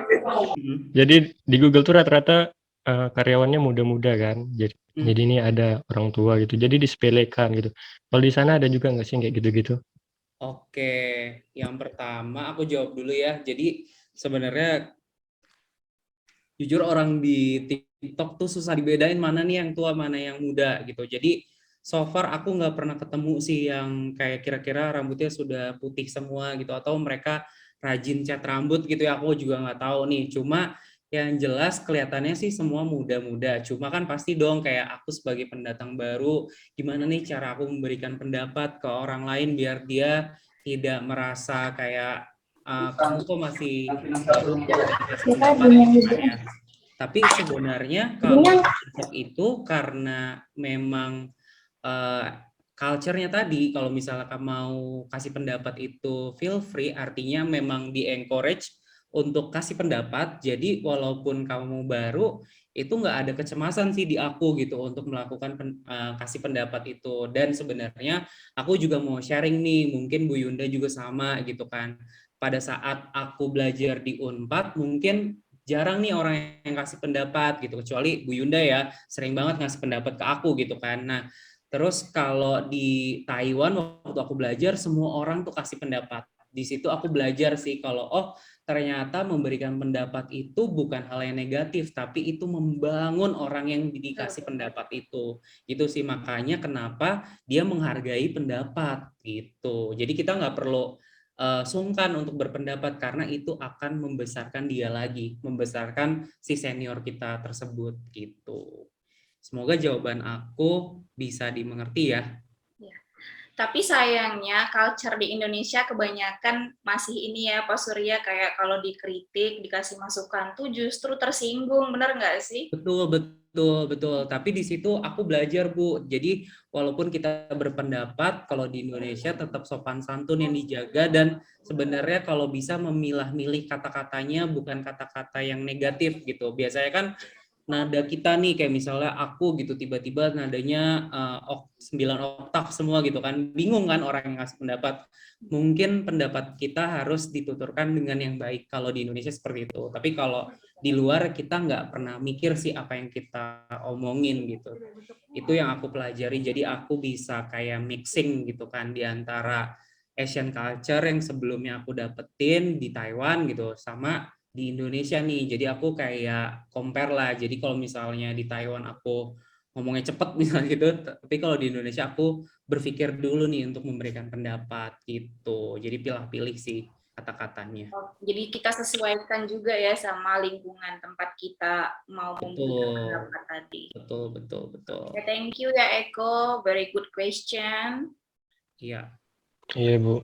Jadi di Google tuh rata-rata karyawannya muda-muda kan. Jadi ini ada orang tua gitu. Jadi disepelekan gitu. Kalau di sana ada juga nggak sih kayak gitu-gitu? Oke, yang pertama aku jawab dulu ya. Jadi sebenarnya jujur orang di TikTok tuh susah dibedain mana nih yang tua, mana yang muda gitu. Jadi so far aku nggak pernah ketemu sih yang kayak kira-kira rambutnya sudah putih semua gitu, atau mereka rajin cat rambut gitu ya, aku juga nggak tahu nih. Cuma yang jelas kelihatannya sih semua muda-muda. Cuma kan pasti dong kayak aku sebagai pendatang baru, gimana nih cara aku memberikan pendapat ke orang lain biar dia tidak merasa kayak kamu kok masih baru dikasih pendapat ya. Tapi sebenarnya kalau TikTok itu karena memang culture-nya tadi, kalau misalnya kamu mau kasih pendapat itu feel free, artinya memang di-encourage untuk kasih pendapat. Jadi walaupun kamu baru, itu nggak ada kecemasan sih di aku gitu untuk melakukan kasih pendapat itu. Dan sebenarnya aku juga mau sharing nih, mungkin Bu Yunda juga sama gitu kan. Pada saat aku belajar di Unpad, mungkin jarang nih orang yang kasih pendapat gitu, kecuali Bu Yunda ya, sering banget ngasih pendapat ke aku gitu kan. Nah, terus kalau di Taiwan waktu aku belajar, semua orang tuh kasih pendapat. Di situ aku belajar sih kalau ternyata memberikan pendapat itu bukan hal yang negatif, tapi itu membangun orang yang dikasih pendapat itu. Itu sih makanya kenapa dia menghargai pendapat gitu. Jadi kita nggak perlu sungkan untuk berpendapat karena itu akan membesarkan dia lagi, membesarkan si senior kita tersebut gitu. Semoga jawaban aku bisa dimengerti ya. Tapi sayangnya culture di Indonesia kebanyakan masih ini ya Pak Surya, kayak kalau dikritik, dikasih masukan tuh justru tersinggung, bener nggak sih? Betul. Tapi di situ aku belajar Bu. Jadi walaupun kita berpendapat, kalau di Indonesia tetap sopan santun yang dijaga, dan sebenarnya kalau bisa memilah-milih kata-katanya bukan kata-kata yang negatif gitu. Biasanya kan nada kita nih kayak misalnya aku gitu tiba-tiba nadanya 9 oktav semua gitu kan, bingung kan orang yang ngasih pendapat. Mungkin pendapat kita harus dituturkan dengan yang baik kalau di Indonesia seperti itu, tapi kalau di luar kita nggak pernah mikir sih apa yang kita omongin gitu. Itu yang aku pelajari, jadi aku bisa kayak mixing gitu kan di antara Asian culture yang sebelumnya aku dapetin di Taiwan gitu sama di Indonesia nih. Jadi aku kayak compare lah. Jadi kalau misalnya di Taiwan aku ngomongnya cepet misalnya gitu, tapi kalau di Indonesia aku berpikir dulu nih untuk memberikan pendapat gitu. Jadi pilih-pilih sih kata-katanya. Jadi kita sesuaikan juga ya sama lingkungan tempat kita mau memberikan Betul, pendapat tadi. betul. Okay, thank you ya Eko, very good question. Iya. Iya, Bu.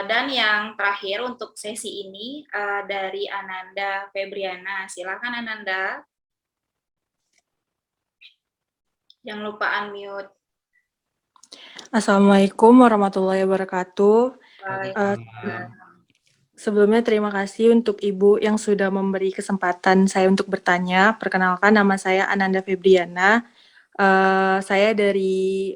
Dan yang terakhir untuk sesi ini dari Ananda Febriana. Silakan Ananda. Jangan lupa unmute. Assalamualaikum warahmatullahi wabarakatuh. Sebelumnya terima kasih untuk Ibu yang sudah memberi kesempatan saya untuk bertanya. Perkenalkan, nama saya Ananda Febriana. Saya dari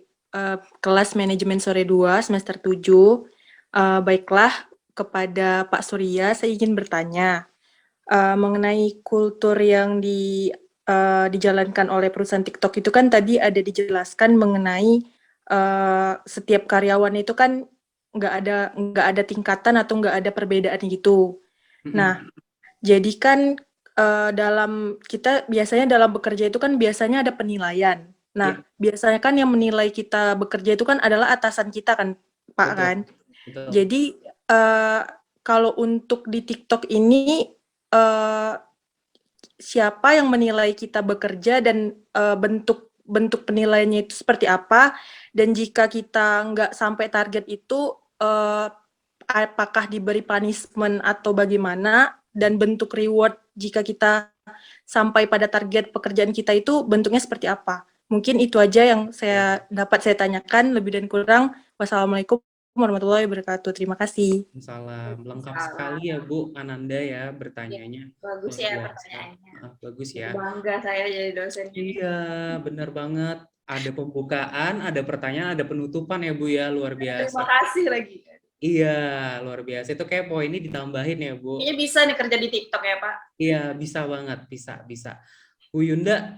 kelas manajemen sore 2 semester 7. Baiklah, kepada Pak Surya saya ingin bertanya mengenai kultur yang dijalankan oleh perusahaan TikTok itu kan tadi ada dijelaskan mengenai setiap karyawan itu kan nggak ada tingkatan atau nggak ada perbedaan gitu. Nah, jadi kan biasanya dalam bekerja itu kan biasanya ada penilaian. Nah, biasanya kan yang menilai kita bekerja itu kan adalah atasan kita kan, Pak. Betul, kan. betul. Jadi kalau untuk di TikTok ini siapa yang menilai kita bekerja dan bentuk penilaiannya itu seperti apa, dan jika kita nggak sampai target itu apakah diberi punishment atau bagaimana, dan bentuk reward jika kita sampai pada target pekerjaan kita itu bentuknya seperti apa. Mungkin itu aja yang dapat saya tanyakan. Lebih dan kurang, wassalamualaikum warahmatullahi wabarakatuh. Terima kasih. Salam. Lengkap sekali ya Bu Ananda ya bertanyanya. Bagus ya pertanyaannya. Bagus ya. Bangga saya jadi dosen. Iya, benar banget. Ada pembukaan, ada pertanyaan, ada penutupan ya Bu ya, luar biasa. Terima kasih lagi. Iya, luar biasa. Itu kayak poinnya ditambahin ya Bu. Kayaknya bisa nih kerja di TikTok ya Pak. Iya, bisa banget, bisa. Bu Yunda,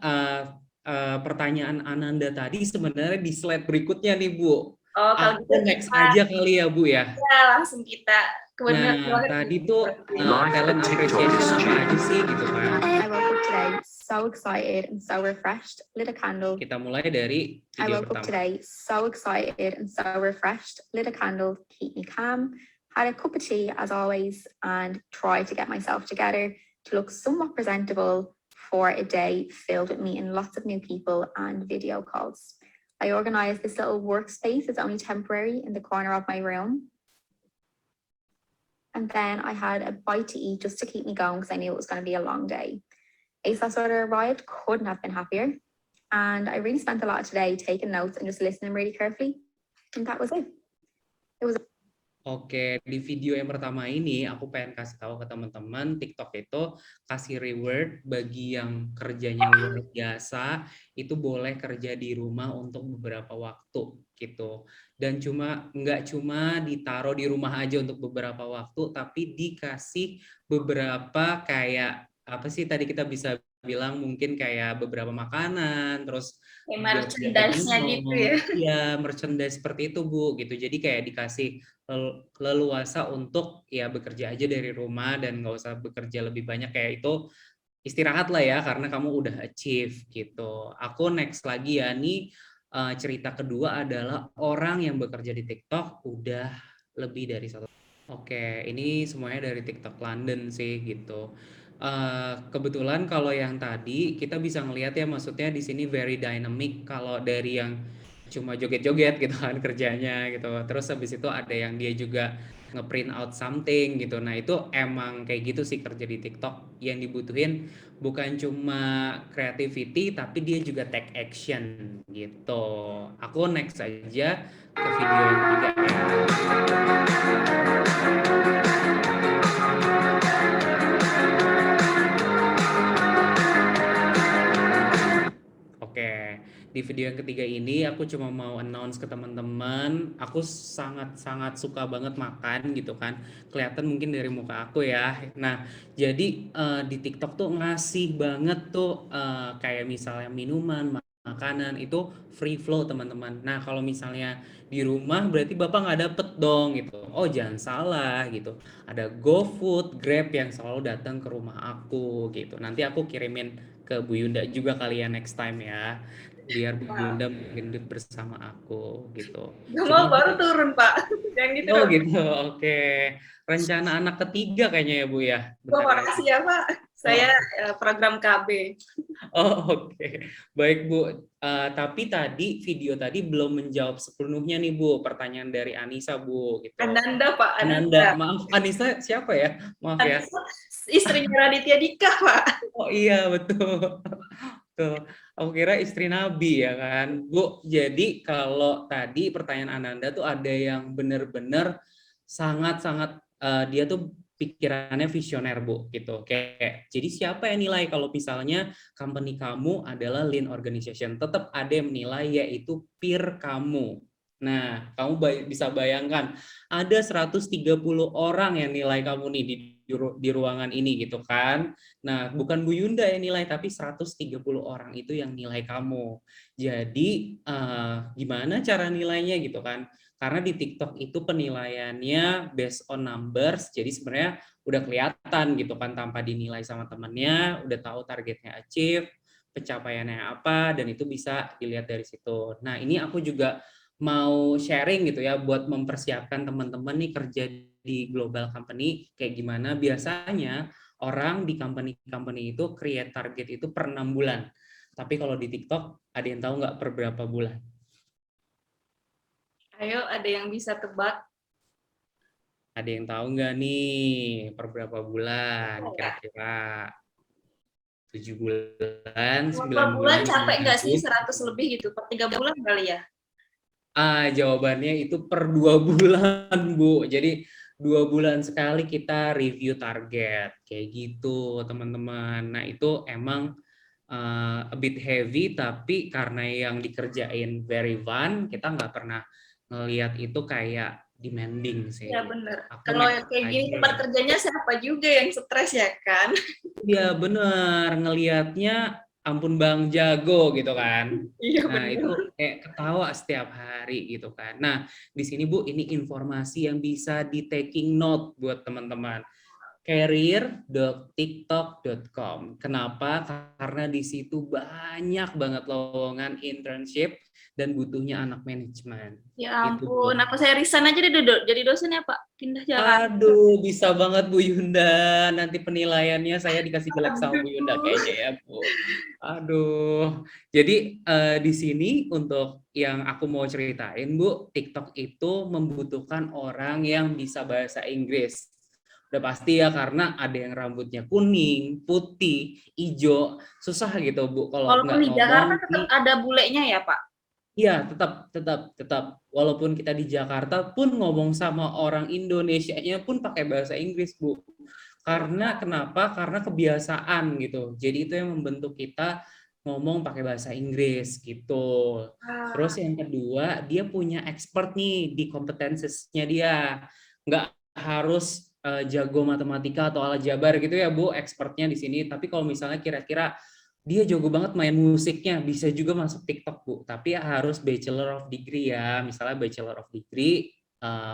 pertanyaan Ananda tadi sebenarnya di slide berikutnya nih Bu. Oh, kalau gitu next aja kali ya Bu ya. Ya, langsung kita. Nah, tadi tuh talent appreciation apa aja sih gitu kan. I woke up today so excited and so refreshed, lit a candle. Kita mulai dari I video woke up pertama. today so excited and so refreshed, lit a candle to keep me calm, had a cup of tea as always, and tried to get myself together to look somewhat presentable for a day filled with meeting lots of new people and video calls. I organized this little workspace that's only temporary in the corner of my room. And then I had a bite to eat just to keep me going because I knew it was going to be a long day. ASOS order arrived, couldn't have been happier. And I really spent a lot of today taking notes and just listening really carefully. And that was it. Oke, di video yang pertama ini aku pengen kasih tahu ke teman-teman, TikTok itu kasih reward bagi yang kerjanya luar biasa, itu boleh kerja di rumah untuk beberapa waktu gitu. Dan nggak cuma ditaruh di rumah aja untuk beberapa waktu, tapi dikasih beberapa kayak apa sih tadi kita bisa bilang mungkin kayak beberapa makanan, terus merchandise-nya gitu ya. Iya, merchandise seperti itu Bu, gitu. Jadi kayak dikasih leluasa untuk ya bekerja aja dari rumah dan nggak usah bekerja lebih banyak, kayak itu istirahat lah ya karena kamu udah achieve gitu. Aku next lagi ya nih, cerita kedua adalah orang yang bekerja di TikTok udah lebih dari 1. Oke, ini semuanya dari TikTok London sih gitu. Kebetulan kalau yang tadi kita bisa ngelihat ya, maksudnya di sini very dynamic. Kalau dari yang cuma joget-joget gitu kan kerjanya gitu, terus habis itu ada yang dia juga ngeprint out something gitu. Nah itu emang kayak gitu sih kerja di TikTok, yang dibutuhin bukan cuma creativity tapi dia juga take action gitu. Aku next aja ke video yang ketiga ya. Oke, di video yang ketiga ini aku cuma mau announce ke teman-teman, aku sangat suka banget makan gitu kan. Kelihatan mungkin dari muka aku ya. Nah, jadi di TikTok tuh ngasih banget tuh kayak misalnya minuman, makanan itu free flow teman-teman. Nah, kalau misalnya di rumah berarti Bapak nggak dapet dong gitu. Oh, jangan salah gitu. Ada GoFood, Grab yang selalu datang ke rumah aku gitu. Nanti aku kirimin ke Bu Yunda juga kali ya next time ya. biar Bu Yunda menggendut bersama aku gitu. Gak Cuma mau baru turun, Pak. Jangan gitu oh dong. gitu, oke. Rencana anak ketiga kayaknya ya Bu ya. Oh, Bentar makasih ya, Pak. Saya program KB. Oh oke, baik Bu. Tapi tadi video tadi belum menjawab sepenuhnya nih Bu, pertanyaan dari Anissa Bu. Gitu. Ananda, Pak. Ananda, maaf Anissa siapa ya? Maaf ya. Anissa, istrinya Raditya Dika, Pak. Oh iya betul. Betul. Aku kira istri Nabi ya kan. Bu, jadi kalau tadi pertanyaan Ananda tuh ada yang benar-benar sangat-sangat dia tuh pikirannya visioner Bu gitu. Kayak jadi siapa yang nilai kalau misalnya company kamu adalah lean organization? Tetap ada yang menilai yaitu peer kamu. Nah, kamu bisa bayangkan ada 130 orang yang nilai kamu nih di ruangan ini gitu kan. Nah, bukan Bu Yunda yang nilai, tapi 130 orang itu yang nilai kamu. Jadi, gimana cara nilainya gitu kan? Karena di TikTok itu penilaiannya based on numbers, jadi sebenarnya udah kelihatan gitu kan tanpa dinilai sama temennya, udah tahu targetnya achieve, pencapaiannya apa, dan itu bisa dilihat dari situ. Nah, ini aku juga mau sharing gitu ya, buat mempersiapkan teman-teman nih kerja di global company, kayak gimana biasanya orang di company itu create target itu per 6 bulan. Tapi kalau di TikTok, ada yang tahu nggak per berapa bulan? Ayo, ada yang bisa tebak? Ada yang tahu nggak nih per berapa bulan kira-kira? 7 bulan, 9 bulan. Capek nggak sih 100 lebih gitu? Per 3 bulan kali ya? Jawabannya itu per 2 bulan, Bu. Jadi 2 bulan sekali kita review target. Kayak gitu, teman-teman. Nah, itu emang a bit heavy, tapi karena yang dikerjain very fun, kita nggak pernah ngelihat itu kayak demanding sih. Ya bener. Aku Kalau yang kayak gini tempat kerjanya siapa juga yang stres ya kan? Iya bener, ngelihatnya ampun Bang Jago gitu kan. Iya Nah bener. itu kayak ketawa setiap hari gitu kan. Nah di sini Bu, ini informasi yang bisa di taking note buat teman-teman. career.tiktok.com. Kenapa? Karena di situ banyak banget lowongan internship dan butuhnya anak manajemen. Ya ampun, apa saya resign aja jadi dosen ya Pak? Pindah Jakarta. Aduh, bisa banget Bu Yunda. Nanti penilaiannya saya dikasih jelek sama Bu Yunda kayaknya ya Bu. Aduh. Jadi di sini untuk yang aku mau ceritain Bu, TikTok itu membutuhkan orang yang bisa bahasa Inggris. Udah pasti ya, karena ada yang rambutnya kuning, putih, hijau, susah gitu Bu kalau nggak Walaupun di Jakarta ngomong. tetap ada bulenya ya Pak? Iya, tetap. Walaupun kita di Jakarta pun ngomong sama orang Indonesianya pun pakai bahasa Inggris, Bu. Karena kenapa? Karena kebiasaan gitu. Jadi itu yang membentuk kita ngomong pakai bahasa Inggris gitu. Terus yang kedua, dia punya expert nih di kompetensinya dia. Nggak harus jago matematika atau aljabar gitu ya, Bu, expertnya di sini. Tapi kalau misalnya kira-kira dia jago banget main musiknya, bisa juga masuk TikTok, Bu. Tapi harus Bachelor of Degree ya. Misalnya Bachelor of Degree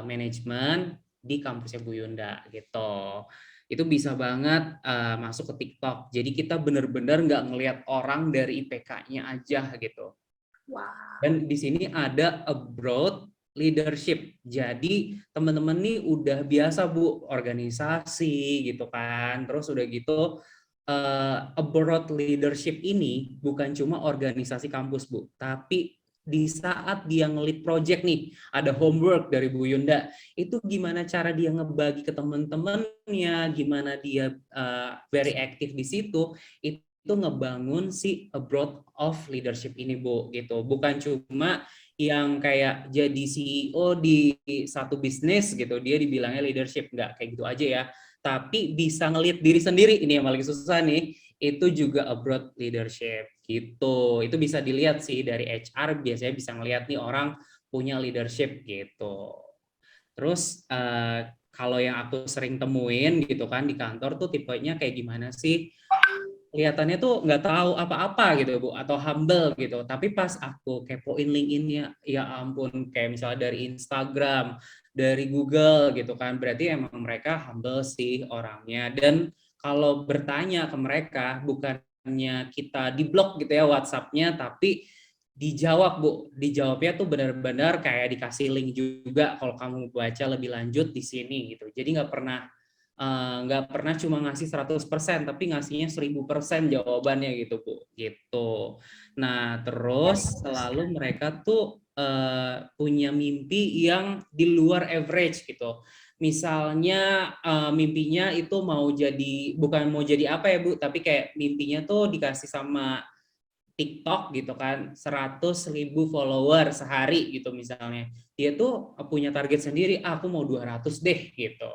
Management di kampusnya Bu Yunda gitu. Itu bisa banget masuk ke TikTok. Jadi kita benar-benar nggak ngelihat orang dari IPK-nya aja gitu. Wow. Dan di sini ada abroad leadership. Jadi teman-teman nih udah biasa Bu organisasi gitu kan. Terus udah gitu abroad leadership ini bukan cuma organisasi kampus Bu, tapi di saat dia nge-lead project nih, ada homework dari Bu Yunda, itu gimana cara dia ngebagi ke teman-temannya, gimana dia very active di situ, itu ngebangun si abroad of leadership ini Bu, gitu. Bukan cuma yang kayak jadi CEO di satu bisnis gitu, dia dibilangnya leadership, nggak kayak gitu aja ya. Tapi bisa ngelit diri sendiri, ini yang paling susah nih, itu juga abroad leadership gitu. Itu bisa dilihat sih dari HR, biasanya bisa ngelihat nih orang punya leadership gitu. Terus kalau yang aku sering temuin gitu kan di kantor tuh tipenya kayak gimana sih? Kelihatannya tuh nggak tahu apa-apa gitu Bu, atau humble gitu. Tapi pas aku kepoin LinkedIn-nya, ya ampun, kayak misalnya dari Instagram, dari Google gitu kan, berarti emang mereka humble sih orangnya. Dan kalau bertanya ke mereka, bukannya kita di blog gitu ya WhatsApp-nya, tapi dijawab Bu, dijawabnya tuh benar-benar kayak dikasih link juga kalau kamu baca lebih lanjut di sini gitu. Jadi nggak pernah cuma ngasih 100%, tapi ngasihnya 1000% jawabannya gitu Bu, gitu. Nah terus selalu mereka tuh punya mimpi yang di luar average gitu. Misalnya mimpinya itu bukan mau jadi apa ya Bu, tapi kayak mimpinya tuh dikasih sama TikTok gitu kan 100.000 follower sehari gitu misalnya. Dia tuh punya target sendiri, aku mau 200 deh gitu.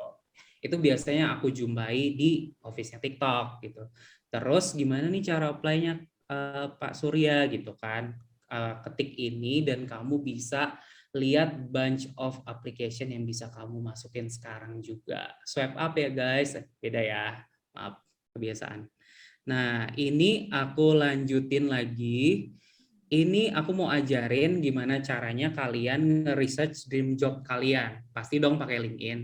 Itu biasanya aku jumpai di office-nya TikTok gitu. Terus gimana nih cara apply-nya Pak Surya gitu kan. Ketik ini dan kamu bisa lihat bunch of application yang bisa kamu masukin sekarang juga. Swipe up ya guys, beda ya. Maaf, kebiasaan. Nah, ini aku lanjutin lagi. Ini aku mau ajarin gimana caranya kalian nge-research dream job kalian. Pasti dong pakai LinkedIn.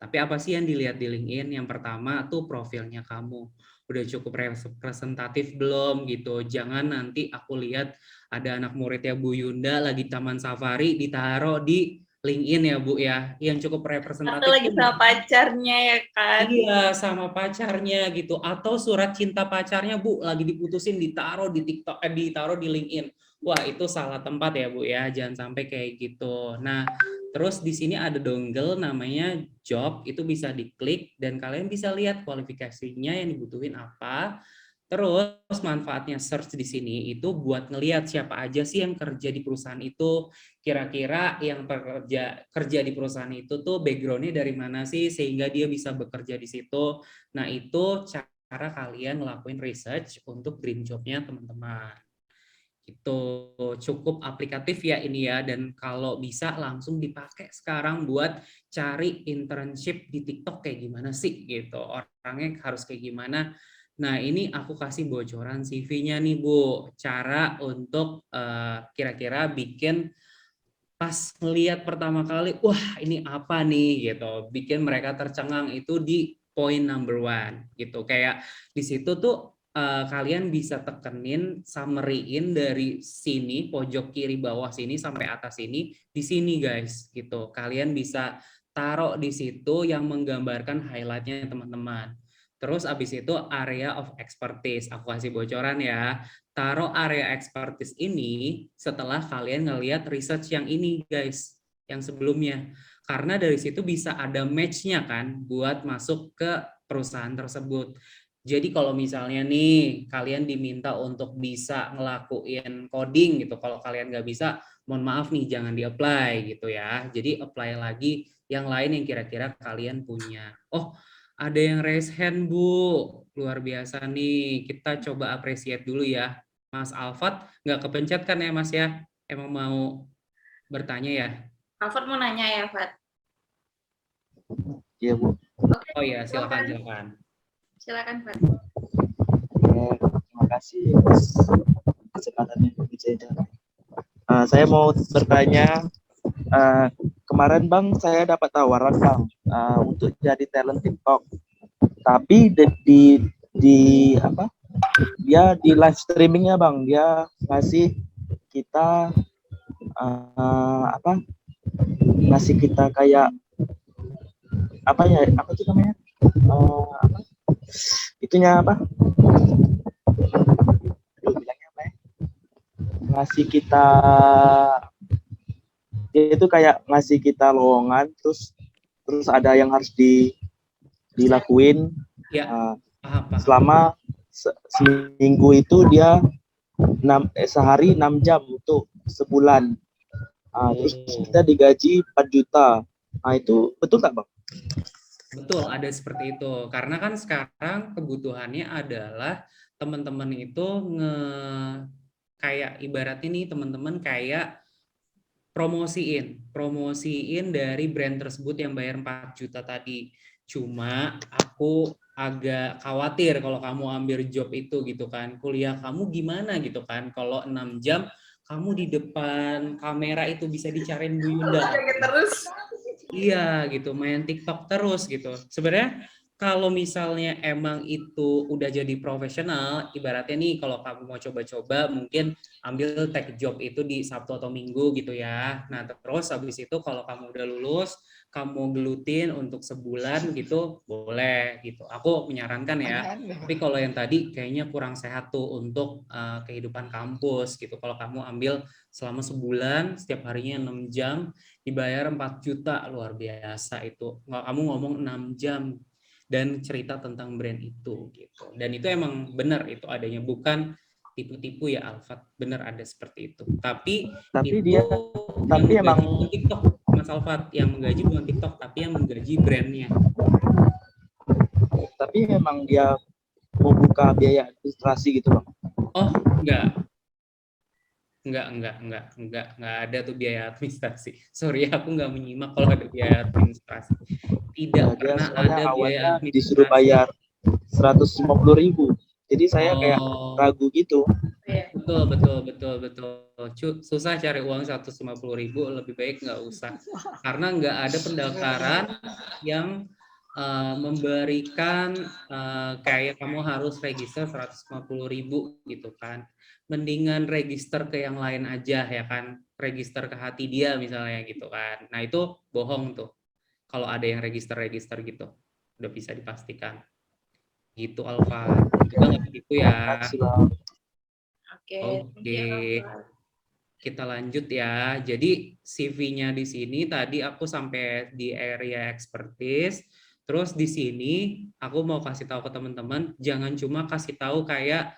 Tapi apa sih yang dilihat di LinkedIn? Yang pertama tuh profilnya kamu. Udah cukup representatif belum gitu. Jangan nanti aku lihat ada anak muridnya Bu Yunda lagi Taman Safari ditaruh di LinkedIn ya Bu ya. Yang cukup representatif. Atau lagi sama pacarnya ya kan. Iya, sama pacarnya gitu. Atau surat cinta pacarnya Bu lagi diputusin ditaruh di TikTok, ditaruh di LinkedIn. Wah, itu salah tempat ya Bu ya. Jangan sampai kayak gitu. Nah, terus di sini ada dongle namanya job, itu bisa diklik dan kalian bisa lihat kualifikasinya yang dibutuhin apa. Terus manfaatnya search di sini itu buat ngelihat siapa aja sih yang kerja di perusahaan itu, kira-kira yang kerja di perusahaan itu tuh background-nya dari mana sih sehingga dia bisa bekerja di situ. Nah, itu cara kalian ngelakuin research untuk dream job-nya teman-teman. Itu cukup aplikatif ya ini ya, dan kalau bisa langsung dipakai sekarang buat cari internship di TikTok kayak gimana sih gitu. Orangnya harus kayak gimana. Nah, ini aku kasih bocoran CV-nya nih Bu, cara untuk kira-kira bikin pas ngelihat pertama kali, wah ini apa nih gitu, bikin mereka tercengang itu di point number 1 gitu. Kayak di situ tuh kalian bisa tekenin, summary-in dari sini pojok kiri bawah sini sampai atas sini di sini guys gitu. Kalian bisa taruh di situ yang menggambarkan highlight-nya teman-teman. Terus abis itu area of expertise, aku kasih bocoran ya. Taruh area expertise ini setelah kalian ngelihat research yang ini guys, yang sebelumnya. Karena dari situ bisa ada match-nya kan buat masuk ke perusahaan tersebut. Jadi kalau misalnya nih kalian diminta untuk bisa ngelakuin coding gitu, kalau kalian nggak bisa, mohon maaf nih jangan di-apply gitu ya. Jadi apply lagi yang lain yang kira-kira kalian punya. Oh, ada yang raise hand Bu, luar biasa nih. Kita coba appreciate dulu ya. Mas Alfat nggak kepencet kan ya Mas ya? Emang mau bertanya ya? Alfred mau nanya ya, Fat? Iya Bu. Oh ya, silakan. Silakan, Fat. Terima kasih atas kesempatannya Bu Wijaya. Saya mau bertanya, kemarin Bang saya dapat tawaran Bang untuk jadi talent TikTok, tapi dia di live streamingnya Bang, dia ngasih kita ngasih kita kayak apa itu namanya, itunya apa? Bilangnya apa ya? Ngasih kita, dia itu kayak ngasih kita lowongan, terus ada yang harus dilakuin Ya, selama seminggu itu dia sehari 6 jam untuk sebulan. Terus kita digaji 4 juta. Nah, itu betul nggak Bang? Betul, ada seperti itu. Karena kan sekarang kebutuhannya adalah teman-teman itu kayak ibaratnya nih teman-teman kayak promosiin dari brand tersebut yang bayar 4 juta tadi. Cuma aku agak khawatir kalau kamu ambil job itu gitu kan. Kuliah kamu gimana gitu kan. Kalau 6 jam kamu di depan kamera itu bisa dicariin Bu Yunda. Terus. Iya gitu, main TikTok terus gitu. Sebenarnya kalau misalnya emang itu udah jadi profesional, ibaratnya nih kalau kamu mau coba-coba mungkin ambil tech job itu di Sabtu atau Minggu gitu ya. Nah terus habis itu kalau kamu udah lulus, kamu gelutin untuk sebulan gitu, boleh gitu. Aku menyarankan ya. Tapi kalau yang tadi kayaknya kurang sehat tuh untuk kehidupan kampus gitu. Kalau kamu ambil selama sebulan, setiap harinya 6 jam, dibayar 4 juta, luar biasa itu. Kamu ngomong 6 jam dan cerita tentang brand itu gitu. Dan itu emang benar itu adanya, bukan tipu-tipu ya Alfat, benar ada seperti itu. Tapi itu tapi yang emang menggaji bukan TikTok, Mas Alfat, yang menggaji bukan TikTok, tapi yang menggaji brandnya. Tapi memang dia membuka biaya administrasi gitu Bang. Oh, enggak ada tuh biaya administrasi. Sorry, aku nggak menyimak kalau ada biaya administrasi. Tidak pernah ada biaya administrasi. Disuruh bayar 150.000. Jadi saya kayak ragu gitu. Betul. Susah cari uang 150.000, lebih baik nggak usah. Karena nggak ada pendaftaran yang memberikan kayak kamu harus register 150.000 gitu kan. Mendingan register ke yang lain aja ya kan. Register ke hati dia misalnya gitu kan. Nah itu bohong tuh. Kalau ada yang register gitu. Udah bisa dipastikan. Gitu Alfa. Juga nggak begitu ya. Oke. Kita lanjut ya. Jadi CV-nya di sini tadi aku sampai di area expertise. Terus di sini aku mau kasih tahu ke teman-teman, jangan cuma kasih tahu kayak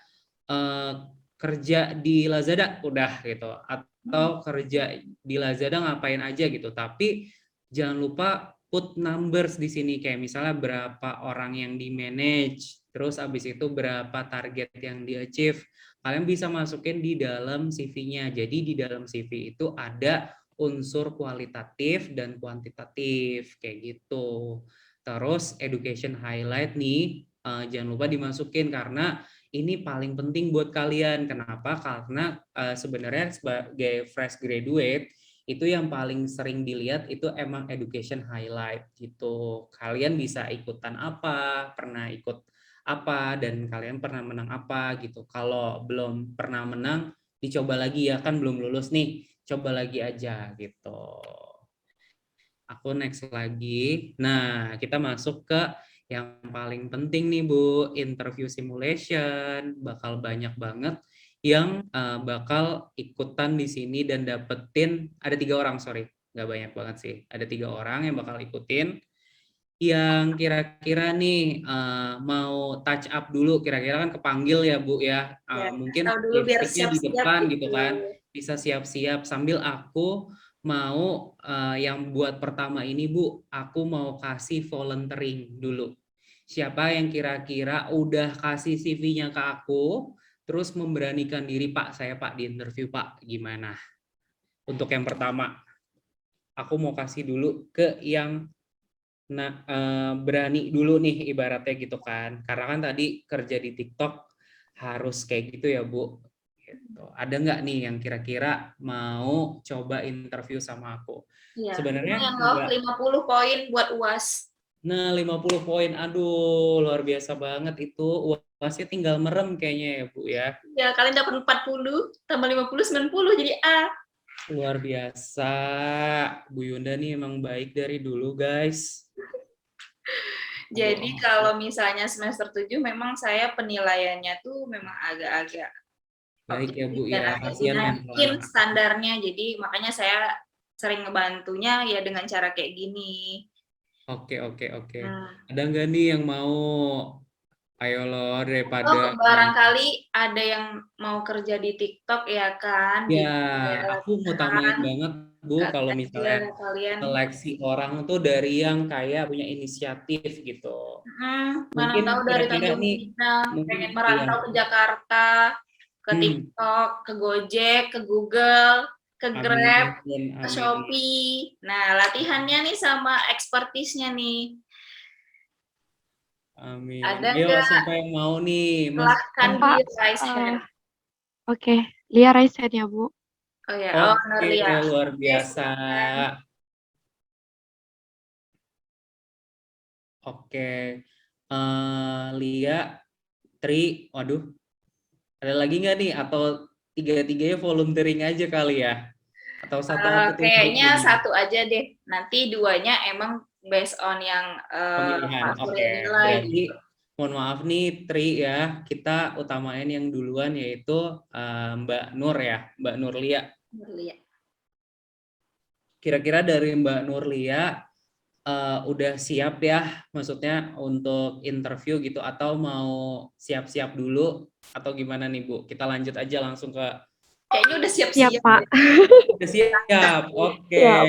kerja di Lazada udah gitu, atau kerja di Lazada ngapain aja gitu. Tapi jangan lupa put numbers di sini, kayak misalnya berapa orang yang di manage, terus abis itu berapa target yang di achieve. Kalian bisa masukin di dalam CV-nya. Jadi di dalam CV itu ada unsur kualitatif dan kuantitatif kayak gitu. Terus education highlight nih, jangan lupa dimasukin karena ini paling penting buat kalian. Kenapa? Karena sebenarnya sebagai fresh graduate itu yang paling sering dilihat itu emang education highlight gitu. Kalian bisa ikutan apa, pernah ikut apa, dan kalian pernah menang apa gitu. Kalau belum pernah menang, dicoba lagi ya, kan belum lulus nih, coba lagi aja gitu. Aku next lagi. Nah, kita masuk ke yang paling penting nih Bu, interview simulation. Bakal banyak banget yang bakal ikutan di sini dan dapetin, ada 3 orang, sorry, nggak banyak banget sih. Ada 3 orang yang bakal ikutin. Yang kira-kira nih mau touch up dulu, kira-kira kan kepanggil ya Bu ya. Mungkin lipstiknya di depan gitu kan. Bisa siap-siap sambil aku mau yang buat pertama ini Bu, aku mau kasih volunteering dulu. Siapa yang kira-kira udah kasih CV-nya ke aku, terus memberanikan diri, Pak, saya Pak di interview Pak, gimana? Untuk yang pertama, aku mau kasih dulu ke yang berani dulu nih ibaratnya gitu kan. Karena kan tadi kerja di TikTok harus kayak gitu ya Bu. Gitu. Ada nggak nih yang kira-kira mau coba interview sama aku? Iya. Sebenarnya 50 poin buat UAS. Nah, 50 poin. Aduh, luar biasa banget itu. UASnya tinggal merem kayaknya ya Bu ya. Ya, kalian dapat 40 tambah 50 90 jadi A. Luar biasa. Bu Yunda nih emang baik dari dulu, guys. Jadi kalau misalnya semester 7 memang saya penilaiannya tuh memang agak-agak baik ya Bu ya, kasihan mungkin standarnya, jadi makanya saya sering ngebantunya ya dengan cara kayak gini. Oke. Ada nggak nih yang mau? Ayo lo, daripada barangkali ada yang mau kerja di TikTok ya kan? Ya, aku mau tamain banget Bu, kalau misalnya seleksi orang tuh dari yang kayak punya inisiatif gitu. Mungkin tahu dari Tanjung Pinang, pengen merantau ke Jakarta, ke TikTok, ke Gojek, ke Google, ke Grab, ke Shopee. Nah, latihannya nih sama expertise-nya nih. Amin. Ada ayo siapa yang mau nih? Silahkan di raise hand. Oke, Lia raise hand ya Bu. Oh ya, Oke, luar biasa. Oke, Lia, Tri, waduh, ada lagi nggak nih? Atau tiga-tiganya volunteering aja kali ya? Atau satu-satu tuh Kayaknya ini? satu aja deh. Nanti duanya emang based on yang Pemilihan, Pak Surya oke. nilai Berarti gitu. mohon maaf nih Tri ya, kita utamain yang duluan yaitu Mbak Nur ya, Mbak Nurlia. Nurlia. Kira-kira dari Mbak Nurlia udah siap ya, maksudnya untuk interview gitu atau mau siap-siap dulu atau gimana nih Bu? Kita lanjut aja langsung ke Kayaknya udah Siap, siap-siap. Pak. udah siap. Oke. Siap.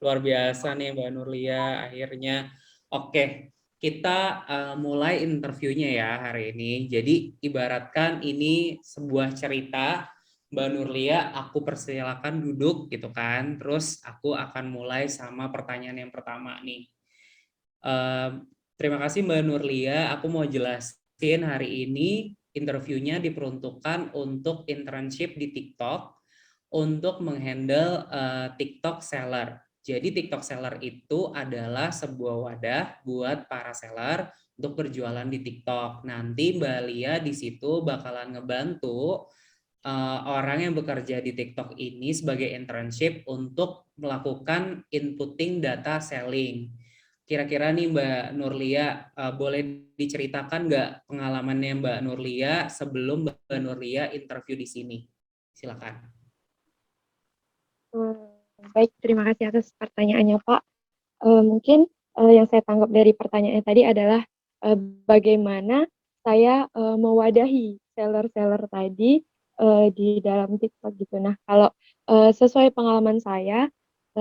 Luar biasa nih Mbak Nurlia akhirnya. Oke, kita mulai interviewnya ya hari ini. Jadi ibaratkan ini sebuah cerita. Mbak Nurlia, aku persilakan duduk gitu kan. Terus aku akan mulai sama pertanyaan yang pertama nih. Terima kasih Mbak Nurlia. Aku mau jelasin hari ini interviewnya diperuntukkan untuk internship di TikTok untuk menghandle TikTok seller. Jadi TikTok seller itu adalah sebuah wadah buat para seller untuk berjualan di TikTok. Nanti Mbak Lia di situ bakalan ngebantu orang yang bekerja di TikTok ini sebagai internship untuk melakukan inputting data selling. Kira-kira nih Mbak Nurlia, boleh diceritakan nggak pengalamannya Mbak Nurlia sebelum Mbak Nurlia interview di sini? Silakan. Baik, terima kasih atas pertanyaannya, Pak. Mungkin yang saya tangkap dari pertanyaannya tadi adalah bagaimana saya mewadahi seller-seller tadi di dalam TikTok gitu. Nah, kalau sesuai pengalaman saya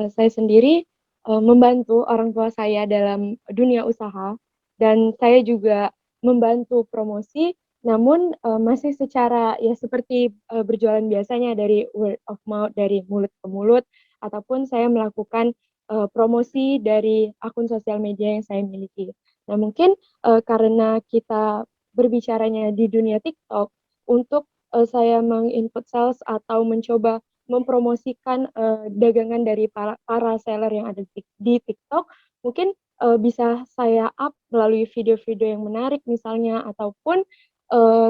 sendiri membantu orang tua saya dalam dunia usaha dan saya juga membantu promosi, namun masih secara ya seperti berjualan biasanya dari word of mouth, dari mulut ke mulut, ataupun saya melakukan promosi dari akun sosial media yang saya miliki. Nah, mungkin karena kita berbicaranya di dunia TikTok, untuk saya menginput sales atau mencoba mempromosikan dagangan dari para seller yang ada di TikTok, mungkin bisa saya up melalui video-video yang menarik misalnya, ataupun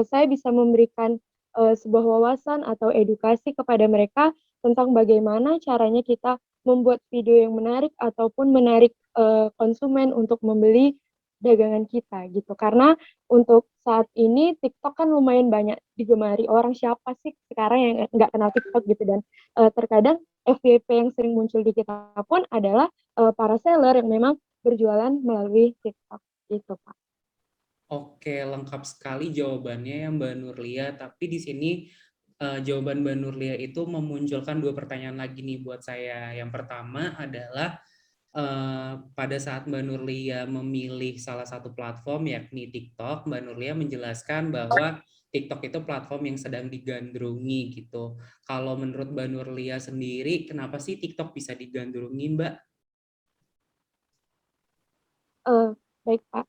saya bisa memberikan sebuah wawasan atau edukasi kepada mereka tentang bagaimana caranya kita membuat video yang menarik ataupun menarik konsumen untuk membeli dagangan kita gitu. Karena untuk saat ini TikTok kan lumayan banyak digemari orang, siapa sih sekarang yang nggak kenal TikTok gitu, dan terkadang FYP yang sering muncul di kita pun adalah para seller yang memang berjualan melalui TikTok gitu, Pak. Oke, lengkap sekali jawabannya ya Mbak Nurlia. Tapi di sini jawaban Mbak Nurlia itu memunculkan dua pertanyaan lagi nih buat saya. Yang pertama adalah pada saat Mbak Nurlia memilih salah satu platform yakni TikTok, Mbak Nurlia menjelaskan bahwa TikTok itu platform yang sedang digandrungi gitu. Kalau menurut Mbak Nurlia sendiri, kenapa sih TikTok bisa digandrungi, Mbak? Baik, Pak.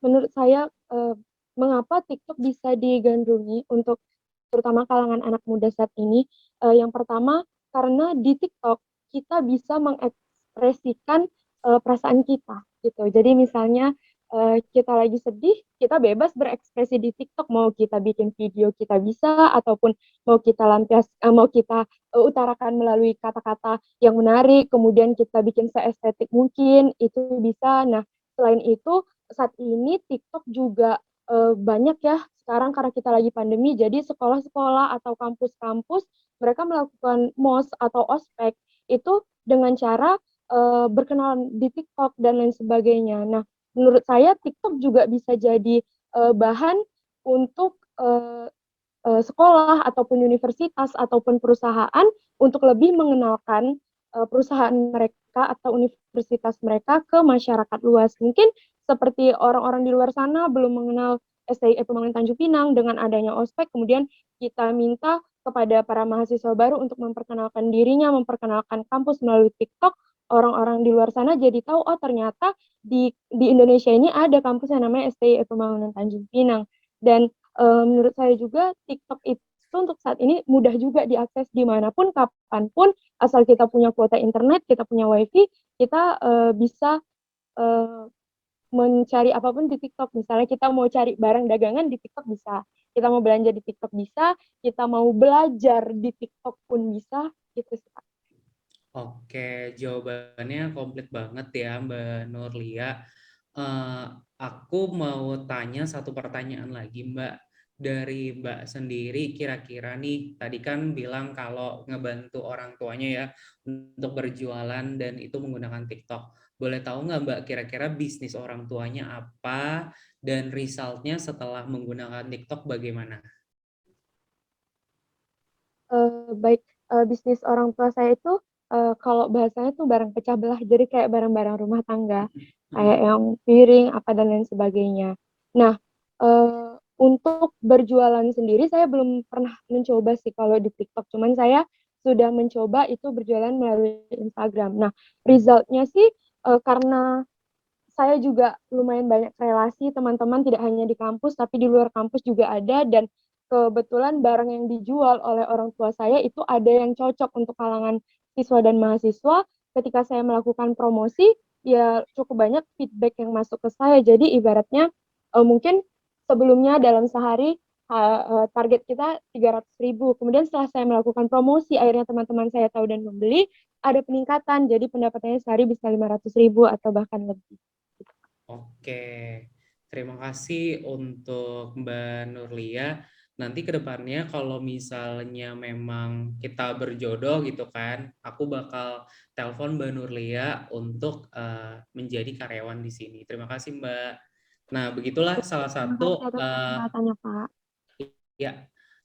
Menurut saya, mengapa TikTok bisa digandrungi untuk terutama kalangan anak muda saat ini? Yang pertama, karena di TikTok kita bisa mengekspresikan perasaan kita, gitu. Jadi misalnya kita lagi sedih, kita bebas berekspresi di TikTok. Mau kita bikin video kita bisa, ataupun mau kita utarakan melalui kata-kata yang menarik, kemudian kita bikin seestetik mungkin, itu bisa. Nah, selain itu, saat ini TikTok juga banyak ya sekarang karena kita lagi pandemi, jadi sekolah-sekolah atau kampus-kampus mereka melakukan MOS atau ospek itu dengan cara berkenalan di TikTok dan lain sebagainya. Nah, menurut saya TikTok juga bisa jadi bahan untuk sekolah ataupun universitas ataupun perusahaan untuk lebih mengenalkan perusahaan mereka atau universitas mereka ke masyarakat luas. Mungkin seperti orang-orang di luar sana belum mengenal STI Pembangunan Tanjung Pinang, dengan adanya ospek kemudian kita minta kepada para mahasiswa baru untuk memperkenalkan dirinya, memperkenalkan kampus melalui TikTok. Orang-orang di luar sana jadi tahu, oh ternyata di Indonesia ini ada kampus yang namanya STI Pembangunan Tanjung Pinang. Dan menurut saya juga TikTok itu untuk saat ini mudah juga diakses dimanapun, kapanpun, asal kita punya kuota internet, kita punya wifi, kita bisa mencari apapun di TikTok. Misalnya kita mau cari barang dagangan di TikTok bisa, kita mau belanja di TikTok bisa, kita mau belajar di TikTok pun bisa, gitu sih, Kak. Oke, jawabannya komplit banget ya Mbak Nurlia. Eh, aku mau tanya satu pertanyaan lagi Mbak. Dari Mbak sendiri kira-kira nih, tadi kan bilang kalau ngebantu orang tuanya ya untuk berjualan dan itu menggunakan TikTok. Boleh tahu nggak Mbak kira-kira bisnis orang tuanya apa dan resultnya setelah menggunakan TikTok bagaimana? Baik, bisnis orang tua saya itu kalau bahasanya tuh barang pecah belah, jadi kayak barang-barang rumah tangga, kayak yang piring apa dan lain sebagainya. Nah, untuk berjualan sendiri saya belum pernah mencoba sih kalau di TikTok, cuman saya sudah mencoba itu berjualan melalui Instagram. Nah, resultnya sih karena saya juga lumayan banyak relasi teman-teman tidak hanya di kampus tapi di luar kampus juga ada, dan kebetulan barang yang dijual oleh orang tua saya itu ada yang cocok untuk kalangan siswa dan mahasiswa. Ketika saya melakukan promosi, ya cukup banyak feedback yang masuk ke saya. Jadi ibaratnya mungkin sebelumnya dalam sehari target kita 300.000. Kemudian setelah saya melakukan promosi, akhirnya teman-teman saya tahu dan membeli, ada peningkatan. Jadi pendapatannya sehari bisa 500.000 atau bahkan lebih. Oke, terima kasih untuk Mbak Nurlia. Nanti ke depannya kalau misalnya memang kita berjodoh gitu kan, aku bakal telepon Mbak Nurlia untuk menjadi karyawan di sini. Terima kasih Mbak. Nah, begitulah salah Terima satu kasih atas kesempatannya, Pak. ya.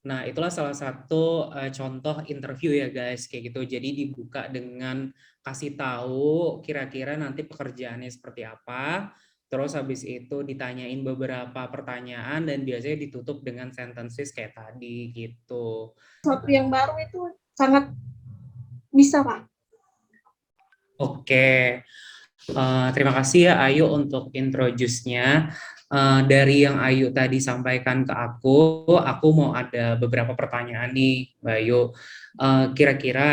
Nah, itulah salah satu contoh interview ya guys, kayak gitu. Jadi dibuka dengan kasih tahu kira-kira nanti pekerjaannya seperti apa. Terus habis itu ditanyain beberapa pertanyaan dan biasanya ditutup dengan sentences kayak tadi gitu. Sesuatu yang baru itu sangat bisa, Pak. Oke, terima kasih ya Ayu untuk introduce-nya. Dari yang Ayu tadi sampaikan ke aku mau ada beberapa pertanyaan nih Mbak Ayu. Kira-kira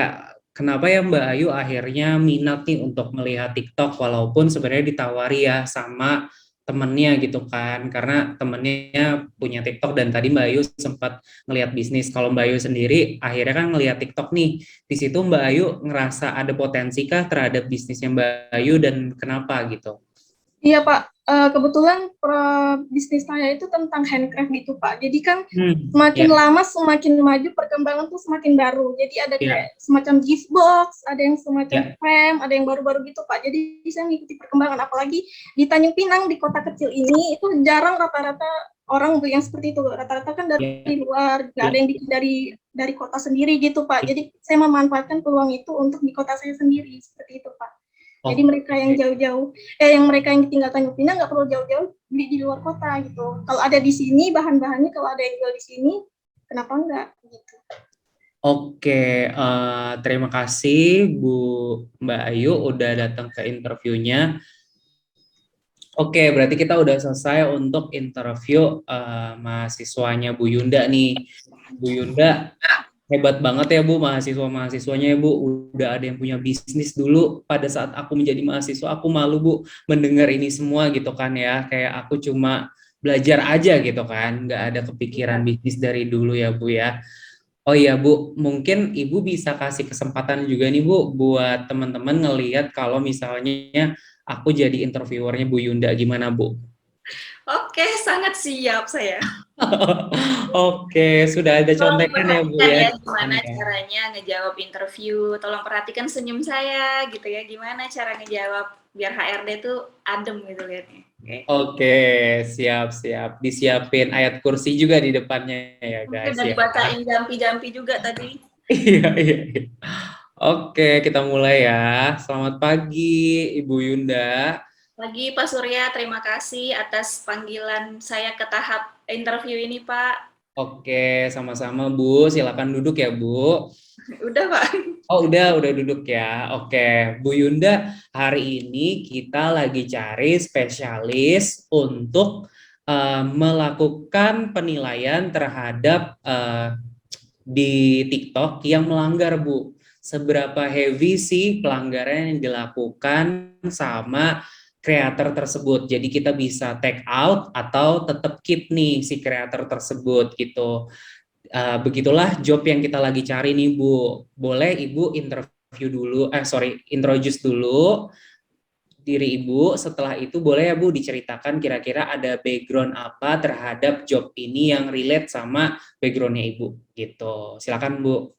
kenapa ya Mbak Ayu akhirnya minat nih untuk melihat TikTok walaupun sebenarnya ditawari ya sama temennya gitu kan, karena temennya punya TikTok dan tadi Mbak Ayu sempat ngelihat bisnis. Kalau Mbak Ayu sendiri akhirnya kan ngelihat TikTok nih, di situ Mbak Ayu ngerasa ada potensi kah terhadap bisnisnya Mbak Ayu dan kenapa gitu? Iya Pak, kebetulan bisnis saya itu tentang handcraft gitu Pak. Jadi kan semakin lama semakin maju, perkembangan tuh semakin baru. Jadi ada kayak semacam gift box, ada yang semacam frame, ada yang baru-baru gitu Pak. Jadi saya mengikuti perkembangan, apalagi di Tanjung Pinang, di kota kecil ini itu jarang rata-rata orang yang seperti itu. Rata-rata kan dari luar, nggak ada yang bikin dari kota sendiri gitu Pak. Jadi saya memanfaatkan peluang itu untuk di kota saya sendiri, seperti itu Pak. Jadi mereka yang jauh-jauh, yang mereka yang tinggal Tanjung Pinang nggak perlu jauh-jauh beli di luar kota gitu. Kalau ada di sini bahan-bahannya, kalau ada yang jual di sini, kenapa enggak gitu. Oke, terima kasih Bu Mbak Ayu udah datang ke interviewnya. Oke, berarti kita udah selesai untuk interview mahasiswanya Bu Yunda nih. Bu Yunda, hebat banget ya Bu, mahasiswa-mahasiswanya ya Bu, udah ada yang punya bisnis dulu. Pada saat aku menjadi mahasiswa, aku malu Bu mendengar ini semua gitu kan ya, kayak aku cuma belajar aja gitu kan, nggak ada kepikiran bisnis dari dulu ya Bu ya. Oh iya Bu, mungkin Ibu bisa kasih kesempatan juga nih Bu, buat teman-teman ngelihat kalau misalnya aku jadi interviewernya Bu Yunda, gimana Bu? Oke, sangat siap saya. Oke, sudah ada contekan ya Bu ya. Gimana caranya ngejawab interview? Tolong perhatikan senyum saya gitu ya. Gimana cara ngejawab biar HRD tuh adem gitu liatnya. Oke, siap-siap. Disiapin ayat kursi juga di depannya ya guys. Udah dibacain jampi-jampi juga tadi. Iya. Oke, kita mulai ya. Selamat pagi Ibu Yunda. Pagi Pak Surya, terima kasih atas panggilan saya ke tahap interview ini Pak. Oke, sama-sama Bu. Silakan duduk ya Bu. Udah Pak. Oh udah duduk ya. Oke, Bu Yunda, hari ini kita lagi cari spesialis untuk melakukan penilaian terhadap di TikTok yang melanggar Bu. Seberapa heavy sih pelanggaran yang dilakukan sama kreator tersebut. Jadi kita bisa take out atau tetap keep nih si kreator tersebut gitu. Begitulah job yang kita lagi cari nih Bu. Boleh Ibu introduce dulu diri Ibu. Setelah itu boleh ya Bu diceritakan kira-kira ada background apa terhadap job ini yang relate sama backgroundnya Ibu gitu. Silakan Bu.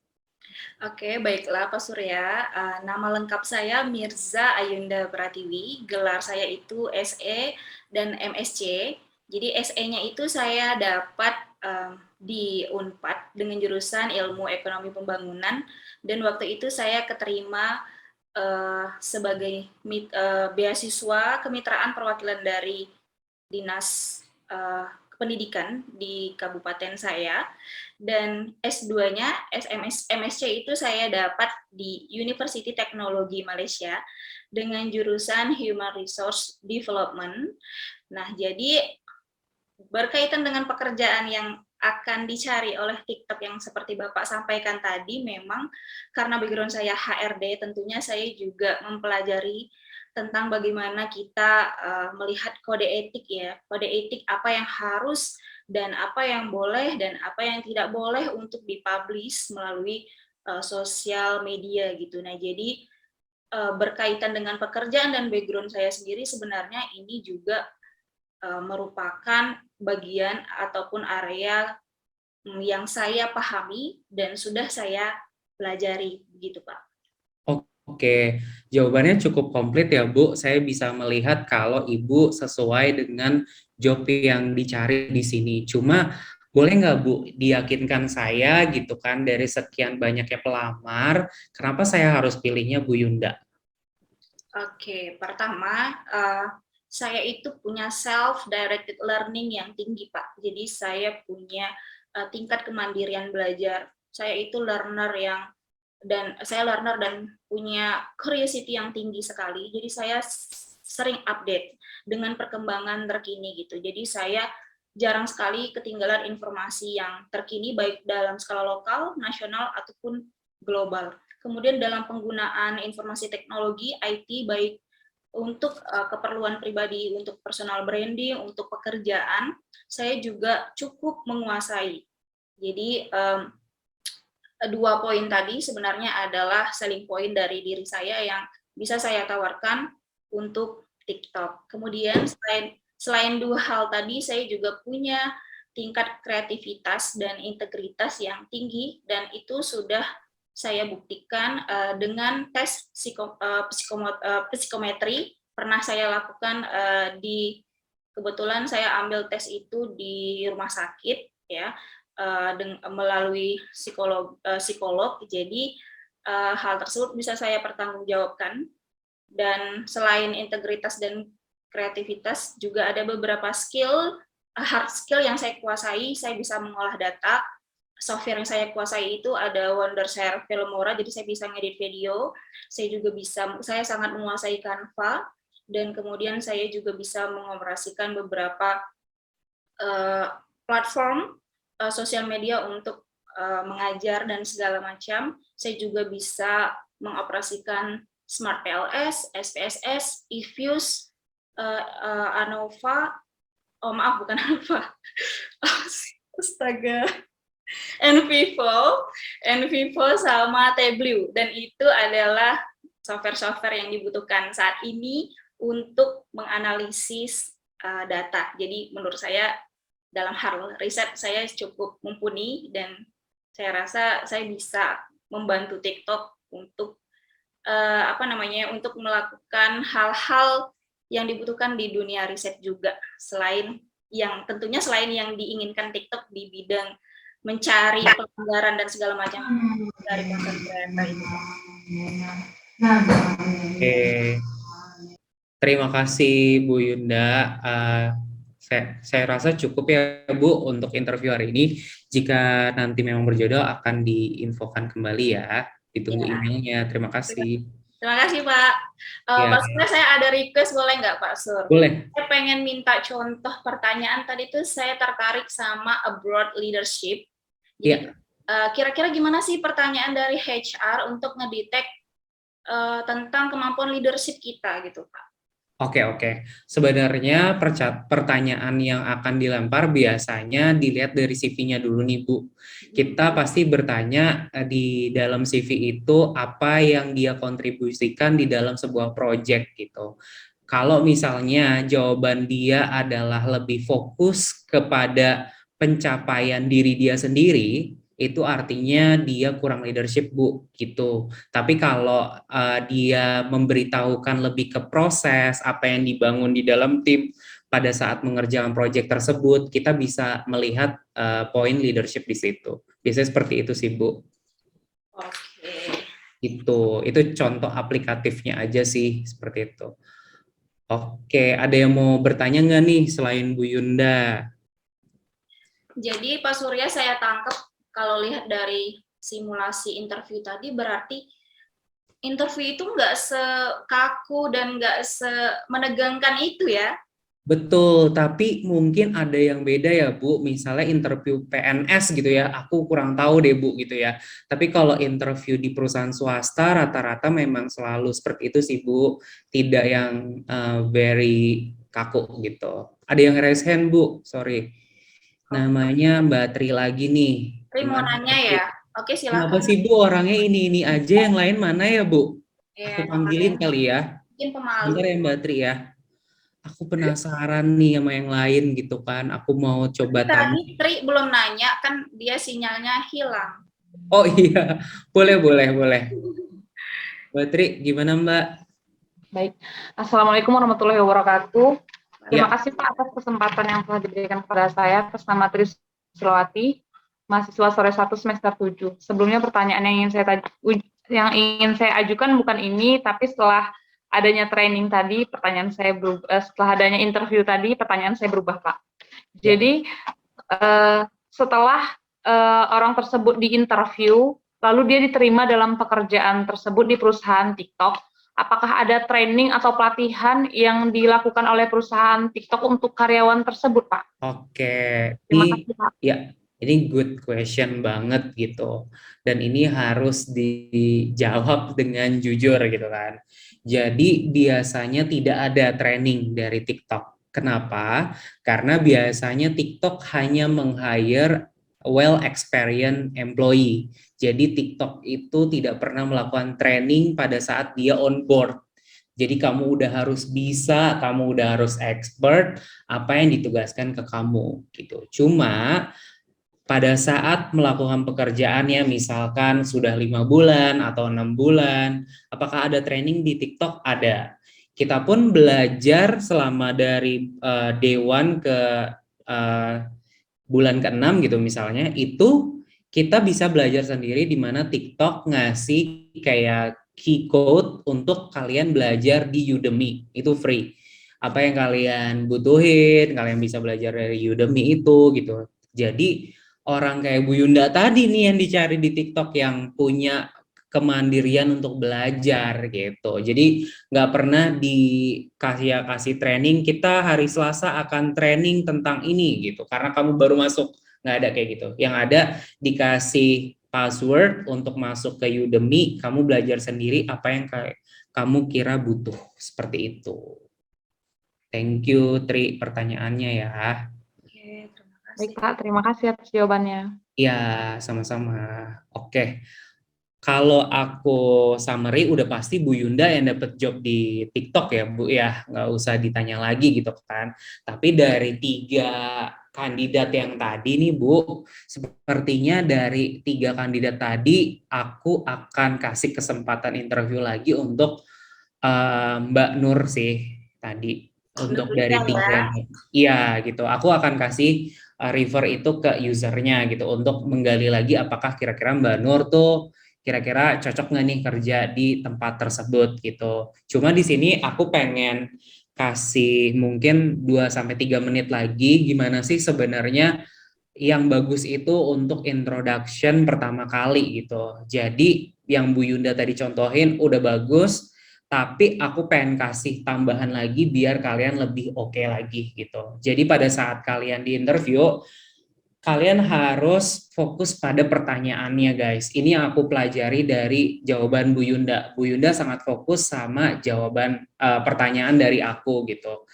Oke, baiklah Pak Surya. Nama lengkap saya Mirza Ayunda Pratiwi, gelar saya itu SE dan MSc. Jadi SE-nya itu saya dapat di Unpad dengan jurusan Ilmu Ekonomi Pembangunan, dan waktu itu saya keterima sebagai beasiswa kemitraan perwakilan dari Dinas Pendidikan di kabupaten saya, dan S2-nya MSc itu saya dapat di University Teknologi Malaysia dengan jurusan Human Resource Development. Nah, jadi berkaitan dengan pekerjaan yang akan dicari oleh TikTok yang seperti Bapak sampaikan tadi, memang karena background saya HRD, tentunya saya juga mempelajari tentang bagaimana kita melihat kode etik ya, kode etik apa yang harus dan apa yang boleh dan apa yang tidak boleh untuk dipublish melalui sosial media gitu. Nah, jadi berkaitan dengan pekerjaan dan background saya sendiri, sebenarnya ini juga merupakan bagian ataupun area yang saya pahami dan sudah saya pelajari, begitu Pak. Oke, jawabannya cukup komplit ya Bu. Saya bisa melihat kalau Ibu sesuai dengan job yang dicari di sini. Cuma boleh nggak Bu diyakinkan saya gitu kan, dari sekian banyaknya pelamar, kenapa saya harus pilihnya Bu Yunda? Oke, pertama saya itu punya self-directed learning yang tinggi Pak. Jadi saya punya tingkat kemandirian belajar. Saya itu learner dan punya curiosity yang tinggi sekali. Jadi saya sering update dengan perkembangan terkini gitu. Jadi saya jarang sekali ketinggalan informasi yang terkini baik dalam skala lokal, nasional ataupun global. Kemudian dalam penggunaan informasi teknologi IT baik untuk keperluan pribadi, untuk personal branding, untuk pekerjaan, saya juga cukup menguasai. Jadi dua poin tadi sebenarnya adalah selling point dari diri saya yang bisa saya tawarkan untuk TikTok. Kemudian selain dua hal tadi, saya juga punya tingkat kreativitas dan integritas yang tinggi, dan itu sudah saya buktikan dengan tes psikometri. Pernah saya lakukan kebetulan saya ambil tes itu di rumah sakit ya, melalui psikolog, jadi hal tersebut bisa saya pertanggungjawabkan. Dan selain integritas dan kreativitas, juga ada beberapa hard skill yang saya kuasai. Saya bisa mengolah data. Software yang saya kuasai itu ada Wondershare Filmora, jadi saya bisa ngedit video. Saya sangat menguasai Canva, dan kemudian saya juga bisa mengoperasikan beberapa platform sosial media untuk mengajar dan segala macam. Saya juga bisa mengoperasikan Smart PLS, SPSS, eViews, Anova, bukan Anova, astaga, Envivo sama Tableau, dan itu adalah software-software yang dibutuhkan saat ini untuk menganalisis data. Jadi menurut saya dalam hal riset saya cukup mumpuni, dan saya rasa saya bisa membantu TikTok untuk untuk melakukan hal-hal yang dibutuhkan di dunia riset juga, selain yang diinginkan TikTok di bidang mencari pelanggaran dan segala macam dari konten kreator itu. Oke, terima kasih Bu Yunda. Saya rasa cukup ya Bu untuk interview hari ini. Jika nanti memang berjodoh akan diinfokan kembali ya. Ditunggu emailnya. Terima kasih. Terima kasih Pak. Pak Sur, saya ada request, boleh nggak Pak Sur? Boleh. Saya pengen minta contoh pertanyaan. Tadi tuh saya tertarik sama abroad leadership. Jadi, kira-kira gimana sih pertanyaan dari HR untuk ngedetect tentang kemampuan leadership kita gitu Pak? Oke. Sebenarnya pertanyaan yang akan dilempar biasanya dilihat dari CV-nya dulu nih, Bu. Kita pasti bertanya di dalam CV itu apa yang dia kontribusikan di dalam sebuah project gitu. Kalau misalnya jawaban dia adalah lebih fokus kepada pencapaian diri dia sendiri, itu artinya dia kurang leadership, Bu, gitu. Tapi kalau dia memberitahukan lebih ke proses, apa yang dibangun di dalam tim pada saat mengerjakan proyek tersebut, kita bisa melihat poin leadership di situ. Biasanya seperti itu sih, Bu. Itu contoh aplikatifnya aja sih, seperti itu. Oke, ada yang mau bertanya nggak nih selain Bu Yunda? Jadi Pak Surya, saya tangkap kalau lihat dari simulasi interview tadi berarti interview itu nggak sekaku dan nggak menegangkan itu ya? Betul, tapi mungkin ada yang beda ya, Bu. Misalnya interview PNS gitu ya, aku kurang tahu deh, Bu, gitu ya. Tapi kalau interview di perusahaan swasta, rata-rata memang selalu seperti itu sih, Bu. Tidak yang very kaku gitu. Ada yang raise hand, Bu, sorry. Namanya Mbak Tri lagi nih. Tri mau nanya ya? Oke, silakan. Kenapa sih, Bu, orangnya ini aja, yang lain mana ya, Bu? Ya, Aku panggilin kali ya. mungkin pemalu. Bentar ya, Mbak Tri ya. Aku penasaran nih sama yang lain gitu kan. Aku mau coba tanya. Tadi Tri belum nanya, kan dia sinyalnya hilang. Oh iya, boleh. Mbak Tri, gimana Mbak? Baik, Assalamualaikum warahmatullahi wabarakatuh. Terima kasih Pak atas kesempatan yang telah diberikan kepada saya. Atas nama Tri Silawati, mahasiswa Sore 1 semester 7. Sebelumnya pertanyaan yang ingin saya ajukan bukan ini, tapi setelah adanya training tadi, pertanyaan saya berubah, setelah adanya interview tadi, pertanyaan saya berubah, Pak. Jadi, setelah orang tersebut diinterview, lalu dia diterima dalam pekerjaan tersebut di perusahaan TikTok, apakah ada training atau pelatihan yang dilakukan oleh perusahaan TikTok untuk karyawan tersebut, Pak? Oke, Terima kasih, Pak. Ya, ini good question banget gitu. Dan ini harus dijawab dengan jujur gitu kan. Jadi biasanya tidak ada training dari TikTok. Kenapa? Karena biasanya TikTok hanya meng-hire well experienced employee. Jadi TikTok itu tidak pernah melakukan training pada saat dia on board. Jadi kamu udah harus bisa, kamu udah harus expert apa yang ditugaskan ke kamu gitu. Cuma pada saat melakukan pekerjaannya misalkan sudah 5 bulan atau 6 bulan, apakah ada training di TikTok? Ada. Kita pun belajar selama dari day 1 ke bulan ke-6 gitu misalnya, itu kita bisa belajar sendiri di mana TikTok ngasih kayak key code untuk kalian belajar di Udemy, itu free. Apa yang kalian butuhin, kalian bisa belajar dari Udemy itu gitu. Jadi orang kayak Bu Yunda tadi nih yang dicari di TikTok yang punya kemandirian untuk belajar gitu. Jadi nggak pernah dikasih training, kita hari Selasa akan training tentang ini gitu. Karena kamu baru masuk, nggak ada kayak gitu. Yang ada dikasih password untuk masuk ke Udemy, kamu belajar sendiri apa yang kamu kira butuh. Seperti itu. Thank you, Tri, pertanyaannya ya. Oke, terima kasih. Baik, Pak. Terima kasih atas jawabannya. Ya, sama-sama. Oke. Kalau aku summary, udah pasti Bu Yunda yang dapat job di TikTok ya, Bu ya. Nggak usah ditanya lagi gitu kan. Tapi dari 3 kandidat yang tadi nih, Bu, sepertinya dari 3 kandidat tadi, aku akan kasih kesempatan interview lagi untuk Mbak Nur sih tadi. Untuk dari 3. Iya gitu, aku akan kasih refer itu ke usernya gitu untuk menggali lagi apakah kira-kira Mbak Nur tuh kira-kira cocok nggak nih kerja di tempat tersebut gitu. Cuma di sini aku pengen kasih mungkin 2-3 menit lagi gimana sih sebenarnya yang bagus itu untuk introduction pertama kali gitu. Jadi yang Bu Yunda tadi contohin udah bagus, tapi aku pengen kasih tambahan lagi biar kalian lebih oke lagi gitu. Jadi pada saat kalian di interview, kalian harus fokus pada pertanyaannya guys. Ini yang aku pelajari dari jawaban Bu Yunda. Bu Yunda sangat fokus sama jawaban pertanyaan dari aku gitu.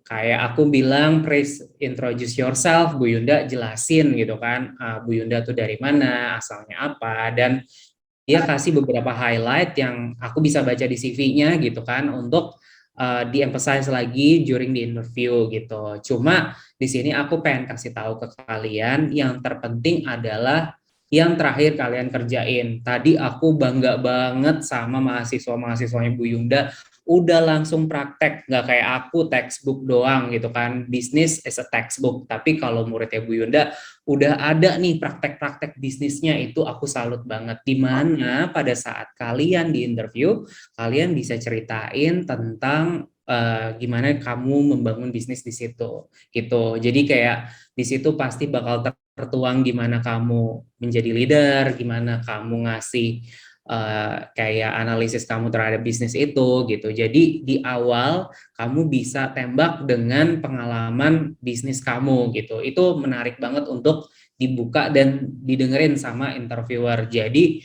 Kayak aku bilang, please introduce yourself, Bu Yunda jelasin gitu kan, Bu Yunda tuh dari mana, asalnya apa, dan dia kasih beberapa highlight yang aku bisa baca di CV-nya gitu kan, untuk di-emphasize lagi during the interview gitu. Cuma di sini aku pengen kasih tahu ke kalian, yang terpenting adalah yang terakhir kalian kerjain. Tadi aku bangga banget sama mahasiswa-mahasiswanya Bu Yunda, udah langsung praktek, nggak kayak aku textbook doang gitu kan, bisnis as a textbook. Tapi kalau muridnya Bu Yunda udah ada nih praktek-praktek bisnisnya, itu aku salut banget. Dimana pada saat kalian di interview, kalian bisa ceritain tentang gimana kamu membangun bisnis di situ gitu. Jadi kayak di situ pasti bakal tertuang gimana kamu menjadi leader, gimana kamu ngasih kayak analisis kamu terhadap bisnis itu gitu. Jadi di awal kamu bisa tembak dengan pengalaman bisnis kamu gitu. Itu menarik banget untuk dibuka dan didengerin sama interviewer. Jadi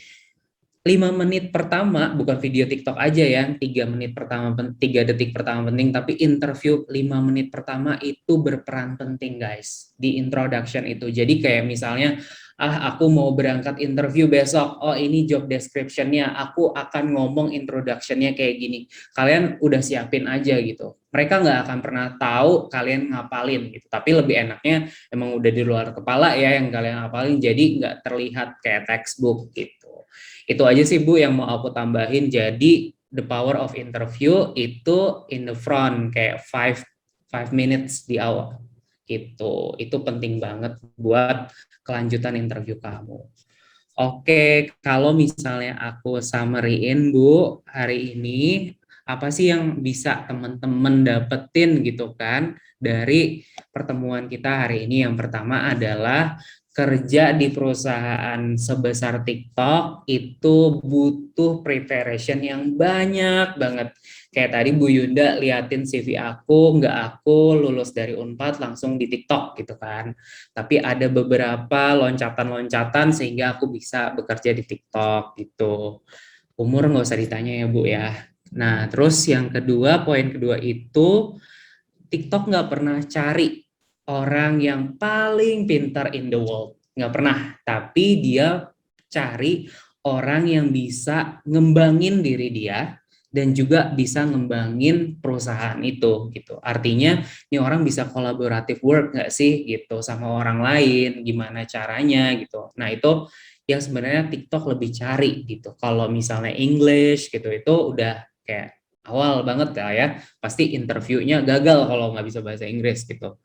5 menit pertama, bukan video TikTok aja ya, 3 menit pertama, 3 detik pertama penting, tapi interview 5 menit pertama itu berperan penting guys, di introduction itu. Jadi kayak misalnya, aku mau berangkat interview besok, oh ini job description-nya, aku akan ngomong introduction-nya kayak gini. Kalian udah siapin aja gitu. Mereka nggak akan pernah tahu kalian ngapalin gitu, tapi lebih enaknya emang udah di luar kepala ya yang kalian ngapalin, jadi nggak terlihat kayak textbook gitu. Itu aja sih Bu yang mau aku tambahin. Jadi the power of interview itu in the front, kayak 5 minutes di awal gitu. Itu penting banget buat kelanjutan interview kamu. Oke, kalau misalnya aku summary-in Bu, hari ini apa sih yang bisa teman-teman dapetin gitu kan dari pertemuan kita hari ini? Yang pertama adalah kerja di perusahaan sebesar TikTok itu butuh preparation yang banyak banget. Kayak tadi Bu Yunda liatin CV aku, nggak aku lulus dari Unpad langsung di TikTok gitu kan. Tapi ada beberapa loncatan-loncatan sehingga aku bisa bekerja di TikTok gitu. Umur nggak usah ditanya ya Bu ya. Nah terus yang kedua, poin kedua itu TikTok nggak pernah cari orang yang paling pintar in the world, nggak pernah. Tapi dia cari orang yang bisa ngembangin diri dia dan juga bisa ngembangin perusahaan itu gitu. Artinya ini orang bisa collaborative work nggak sih gitu sama orang lain, gimana caranya gitu. Nah itu yang sebenarnya TikTok lebih cari gitu. Kalau misalnya English gitu itu udah kayak awal banget ya, pasti interviewnya gagal kalau nggak bisa bahasa Inggris gitu.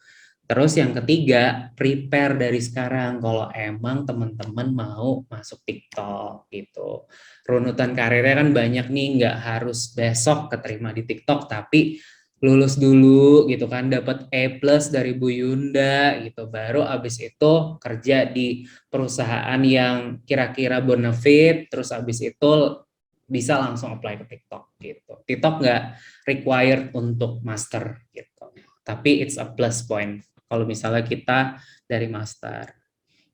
Terus yang ketiga, prepare dari sekarang kalau emang teman-teman mau masuk TikTok gitu. Runutan karirnya kan banyak nih, nggak harus besok keterima di TikTok, tapi lulus dulu gitu kan, dapat A+ dari Bu Yunda gitu, baru abis itu kerja di perusahaan yang kira-kira bonafit, terus abis itu bisa langsung apply ke TikTok gitu. TikTok nggak required untuk master gitu, tapi it's a plus point kalau misalnya kita dari master.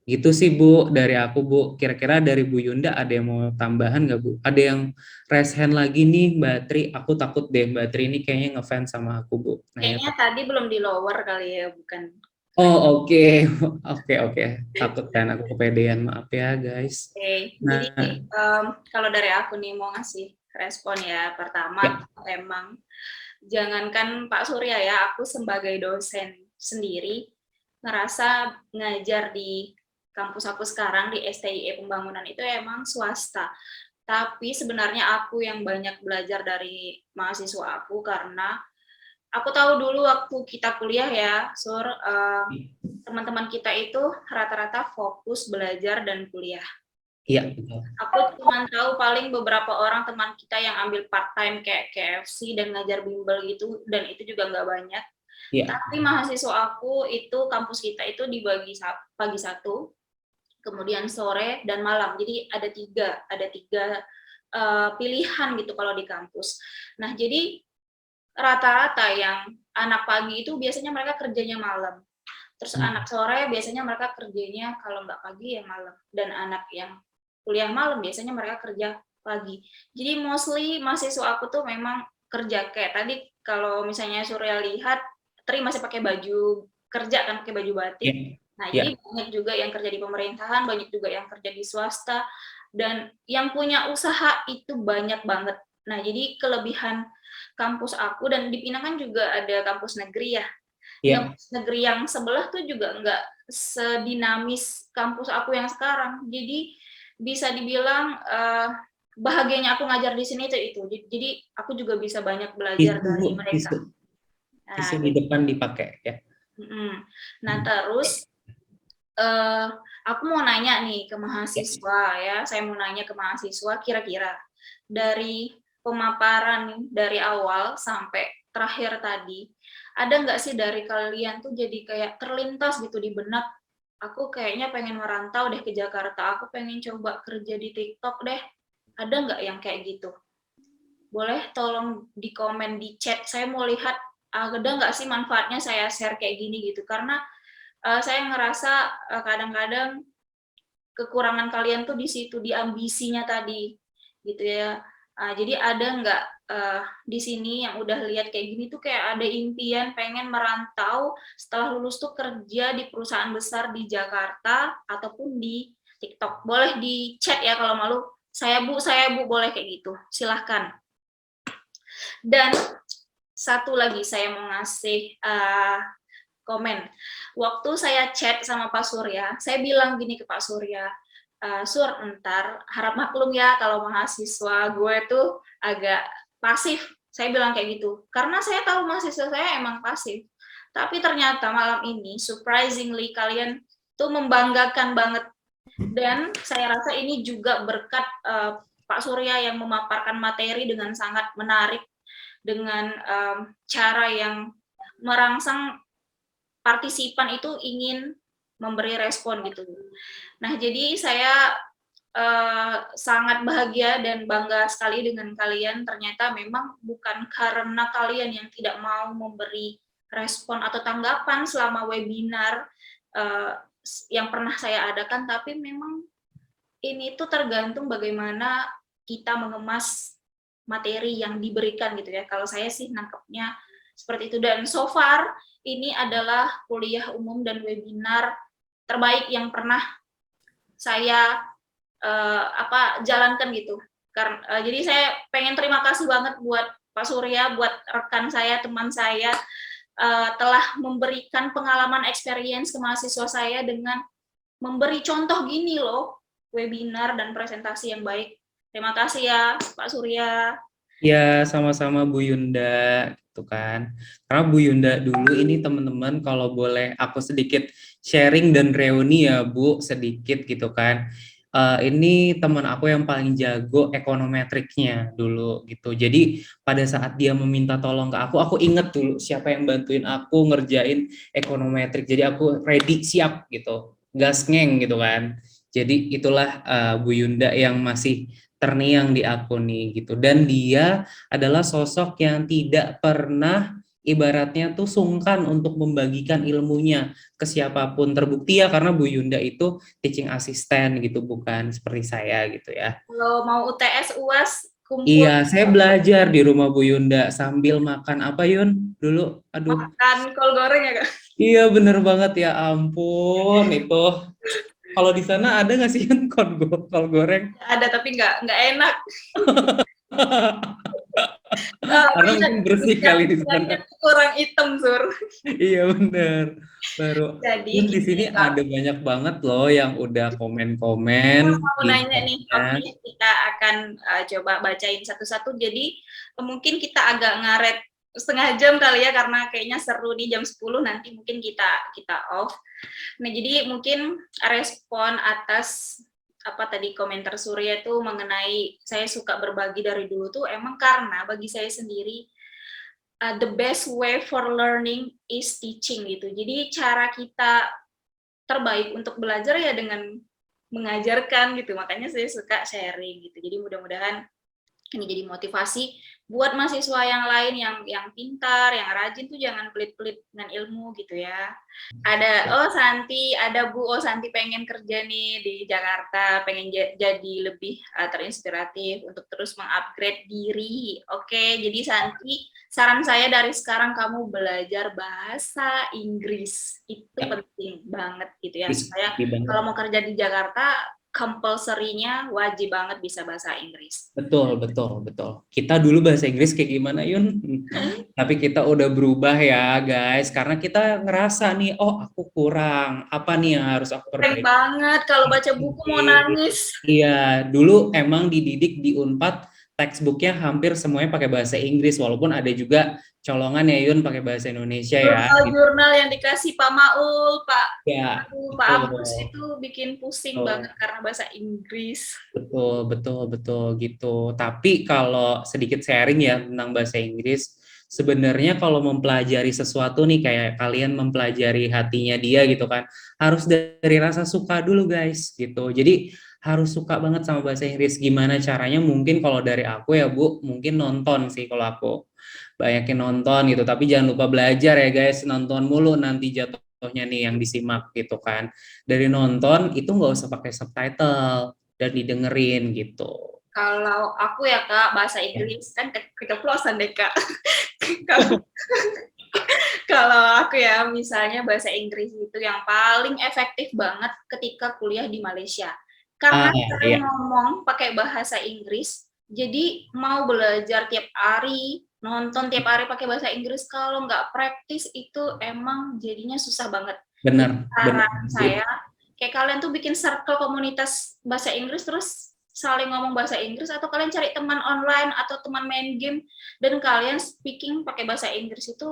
Gitu sih Bu dari aku Bu. Kira-kira dari Bu Yunda ada yang mau tambahan nggak Bu? Ada yang raise hand lagi nih Mbak Tri. Aku takut deh Mbak Tri ini kayaknya ngefans sama aku Bu. Kayaknya tadi belum di lower kali ya, bukan? Oh oke. Oke. Takut kan aku kepedean, maaf ya guys. Oke. Nah, Jadi kalau dari aku nih mau ngasih respon ya. Pertama emang jangankan Pak Surya ya, aku sebagai dosen sendiri ngerasa ngajar di kampus aku sekarang di STIE Pembangunan itu emang swasta. Tapi sebenarnya aku yang banyak belajar dari mahasiswa aku karena aku tahu dulu waktu kita kuliah ya, Sur, teman-teman kita itu rata-rata fokus belajar dan kuliah. iya betul. Aku cuma tahu paling beberapa orang teman kita yang ambil part time kayak KFC dan ngajar bimbel gitu, dan itu juga nggak banyak. Iya. Tapi mahasiswa aku itu kampus kita itu dibagi pagi 1, kemudian sore dan malam. Jadi ada tiga pilihan gitu kalau di kampus. Nah jadi rata-rata yang anak pagi itu biasanya mereka kerjanya malam. Terus anak sore biasanya mereka kerjanya kalau nggak pagi ya malam, dan anak yang kuliah malam biasanya mereka kerja pagi. Jadi mostly mahasiswa aku tuh memang kerja kayak tadi kalau misalnya Surya lihat, Tri masih pakai baju kerja kan, pakai baju batik. Nah, jadi banyak juga yang kerja di pemerintahan, banyak juga yang kerja di swasta, dan yang punya usaha itu banyak banget. Nah, jadi kelebihan kampus aku, dan di Pinang kan juga ada kampus negeri ya. Kampus negeri yang sebelah tuh juga nggak sedinamis kampus aku yang sekarang. Jadi bisa dibilang bahagianya aku ngajar di sini itu. Jadi aku juga bisa banyak belajar dari mereka. Tisu di depan dipakai ya. Nah, terus aku mau nanya nih ke mahasiswa ya. Saya mau nanya ke mahasiswa, kira-kira dari pemaparan dari awal sampai terakhir tadi, ada nggak sih dari kalian tuh jadi kayak terlintas gitu di benak, aku kayaknya pengen merantau deh ke Jakarta, aku pengen coba kerja di TikTok deh. Ada nggak yang kayak gitu? Boleh tolong di komen di chat, saya mau lihat ada nggak sih manfaatnya saya share kayak gini gitu, karena saya ngerasa kadang-kadang kekurangan kalian tuh di situ, di ambisinya tadi gitu ya. Jadi ada nggak di sini yang udah lihat kayak gini tuh kayak ada impian pengen merantau setelah lulus tuh kerja di perusahaan besar di Jakarta ataupun di TikTok? Boleh di chat ya kalau malu. Saya bu, boleh kayak gitu. Silahkan. Dan satu lagi saya mau ngasih komen. Waktu saya chat sama Pak Surya, saya bilang gini ke Pak Surya, Sur, ntar harap maklum ya kalau mahasiswa gue tuh agak pasif. Saya bilang kayak gitu. Karena saya tahu mahasiswa saya emang pasif. Tapi ternyata malam ini, surprisingly, kalian tuh membanggakan banget. Dan saya rasa ini juga berkat Pak Surya yang memaparkan materi dengan sangat menarik, dengan cara yang merangsang partisipan itu ingin memberi respon gitu. Nah, jadi saya sangat bahagia dan bangga sekali dengan kalian. Ternyata memang bukan karena kalian yang tidak mau memberi respon atau tanggapan selama webinar yang pernah saya adakan, tapi memang ini tuh tergantung bagaimana kita mengemas materi yang diberikan gitu ya. Kalau saya sih nangkepnya seperti itu, dan so far ini adalah kuliah umum dan webinar terbaik yang pernah saya jalankan gitu. Karena jadi saya pengen terima kasih banget buat Pak Surya, buat rekan saya, teman saya, telah memberikan pengalaman experience ke mahasiswa saya dengan memberi contoh gini loh, webinar dan presentasi yang baik. Terima kasih ya Pak Surya. Ya, sama-sama Bu Yunda, gitu kan. Karena Bu Yunda dulu ini teman-teman, kalau boleh aku sedikit sharing dan reuni ya Bu, sedikit gitu kan. Ini teman aku yang paling jago ekonometriknya dulu gitu. Jadi pada saat dia meminta tolong ke aku inget dulu siapa yang bantuin aku ngerjain ekonometrik. Jadi aku ready, siap gitu, gas ngeng gitu kan. Jadi itulah Bu Yunda yang masih terniang di aku nih gitu, dan dia adalah sosok yang tidak pernah ibaratnya tuh sungkan untuk membagikan ilmunya ke siapapun. Terbukti ya karena Bu Yunda itu teaching assistant gitu, bukan seperti saya gitu ya. Kalau mau UTS UAS kumpul. Iya, saya belajar di rumah Bu Yunda sambil makan apa Yun dulu, aduh. Makan kol goreng ya Kak? Iya bener banget, ya ampun itu. Kalau di sana ada nggak sih kol goreng? Ada, tapi nggak enak. Karena mungkin bersih kali di sana. Kurang hitam, Sur. Iya benar. Baru. Jadi di sini ada banyak banget loh yang udah komen-komen. Mau nanya nih, oke, kita akan coba bacain satu-satu. Jadi mungkin kita agak ngaret setengah jam kali ya, karena kayaknya seru nih jam 10 nanti mungkin kita off. Nah, jadi mungkin respon atas apa tadi komentar Surya itu mengenai saya suka berbagi dari dulu tuh emang karena bagi saya sendiri the best way for learning is teaching gitu. Jadi cara kita terbaik untuk belajar ya dengan mengajarkan gitu. Makanya saya suka sharing gitu. Jadi mudah-mudahan ini jadi motivasi buat mahasiswa yang lain yang pintar, yang rajin tuh jangan pelit-pelit dengan ilmu gitu ya. Ada Santi, ada Bu Santi pengen kerja nih di Jakarta, pengen jadi lebih terinspiratif untuk terus mengupgrade diri. Oke, jadi Santi, saran saya dari sekarang kamu belajar bahasa Inggris. Itu penting banget gitu ya, supaya kalau mau kerja di Jakarta compulsory-nya wajib banget bisa bahasa Inggris. Betul. Kita dulu bahasa Inggris kayak gimana, Yun? Tapi kita udah berubah ya, guys. Karena kita ngerasa nih, oh aku kurang. Apa nih yang harus aku Keren perbaiki? banget, kalau baca buku mau nangis. Iya, dulu emang dididik di Unpad, textbooknya hampir semuanya pakai bahasa Inggris. Walaupun ada juga colongan ya, Yun, pakai bahasa Indonesia ya. Jurnal yang dikasih Pak Maul, Pak Agus betul. itu bikin pusing banget karena bahasa Inggris. Betul gitu. Tapi kalau sedikit sharing ya tentang bahasa Inggris, sebenarnya kalau mempelajari sesuatu nih kayak kalian mempelajari hatinya dia gitu kan, harus dari rasa suka dulu guys gitu. Jadi harus suka banget sama bahasa Inggris. Gimana caranya? Mungkin kalau dari aku ya Bu, mungkin nonton sih kalau aku. Banyakin nonton gitu, tapi jangan lupa belajar ya guys. Nonton mulu nanti jatuhnya nih yang disimak gitu kan. Dari nonton itu nggak usah pakai subtitle dan didengerin gitu. Kalau aku ya Kak, bahasa Inggris kan keceplosan deh Kak. Kalau aku ya, misalnya bahasa Inggris itu yang paling efektif banget ketika kuliah di Malaysia. Karena saya ngomong pakai bahasa Inggris, jadi mau belajar tiap hari, nonton tiap hari pakai bahasa Inggris, kalau nggak praktis itu emang jadinya susah banget. Benar. Saran saya, kayak kalian tuh bikin circle komunitas bahasa Inggris, terus saling ngomong bahasa Inggris, atau kalian cari teman online atau teman main game, dan kalian speaking pakai bahasa Inggris itu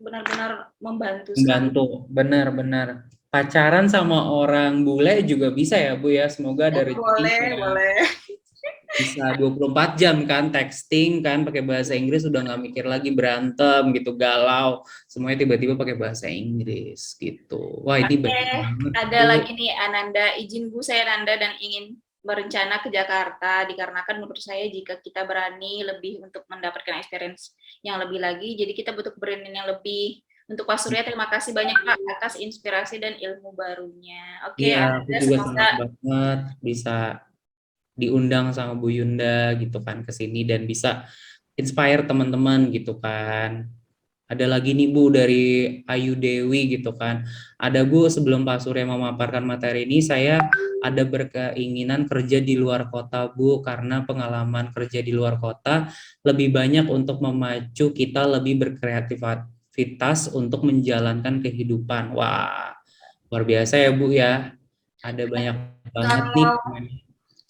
benar-benar membantu sekali. Benar. Pacaran sama orang bule juga bisa ya Bu ya, semoga ada rezeki. Boleh. Bisa 24 jam kan, texting kan pakai bahasa Inggris, udah nggak mikir lagi berantem gitu, galau, semuanya tiba-tiba pakai bahasa Inggris gitu. Wah ini banget. Ada lagi nih Ananda, izin Bu, saya Ananda dan ingin berencana ke Jakarta, dikarenakan menurut saya jika kita berani lebih untuk mendapatkan experience yang lebih lagi, jadi kita butuh keberanian yang lebih. Untuk Pak Surya, terima kasih banyak Pak atas inspirasi dan ilmu barunya. Oke, Iya, aku juga semoga senang banget bisa diundang sama Bu Yunda gitu kan ke sini dan bisa inspire teman-teman gitu kan. Ada lagi nih Bu dari Ayu Dewi gitu kan. Ada Bu, sebelum Pak Surya memaparkan materi ini, saya ada berkeinginan kerja di luar kota Bu, karena pengalaman kerja di luar kota lebih banyak untuk memacu kita lebih berkreativitas untuk menjalankan kehidupan. Wah, luar biasa ya Bu ya. Ada banyak banget nih.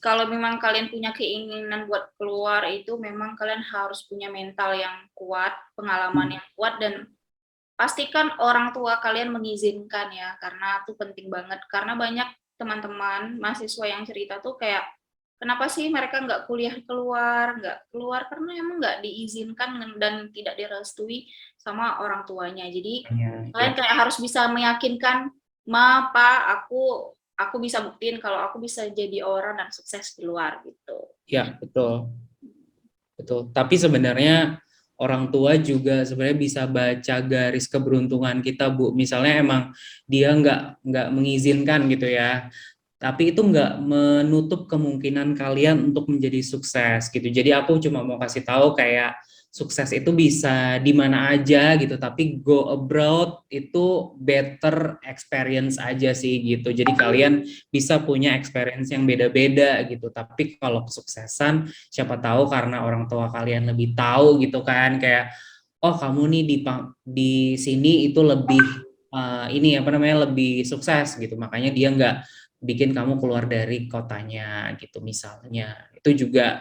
Kalau memang kalian punya keinginan buat keluar, itu memang kalian harus punya mental yang kuat, pengalaman yang kuat, dan pastikan orang tua kalian mengizinkan ya, karena itu penting banget. Karena banyak teman-teman mahasiswa yang cerita tuh kayak, kenapa sih mereka nggak kuliah nggak keluar, karena emang nggak diizinkan dan tidak direstui sama orang tuanya. Jadi kalian kayak harus bisa meyakinkan, Ma, Pa, aku bisa buktiin kalau aku bisa jadi orang dan sukses di luar gitu. Ya, betul. Tapi sebenarnya orang tua juga sebenarnya bisa baca garis keberuntungan kita Bu. Misalnya emang dia nggak mengizinkan gitu ya, tapi itu nggak menutup kemungkinan kalian untuk menjadi sukses gitu. Jadi aku cuma mau kasih tahu kayak sukses itu bisa di mana aja gitu, tapi go abroad itu better experience aja sih gitu. Jadi kalian bisa punya experience yang beda-beda gitu. Tapi kalau kesuksesan, siapa tahu karena orang tua kalian lebih tahu gitu kan, kayak oh kamu nih di sini itu lebih ini apa namanya lebih sukses gitu. Makanya dia nggak bikin kamu keluar dari kotanya gitu misalnya. Itu juga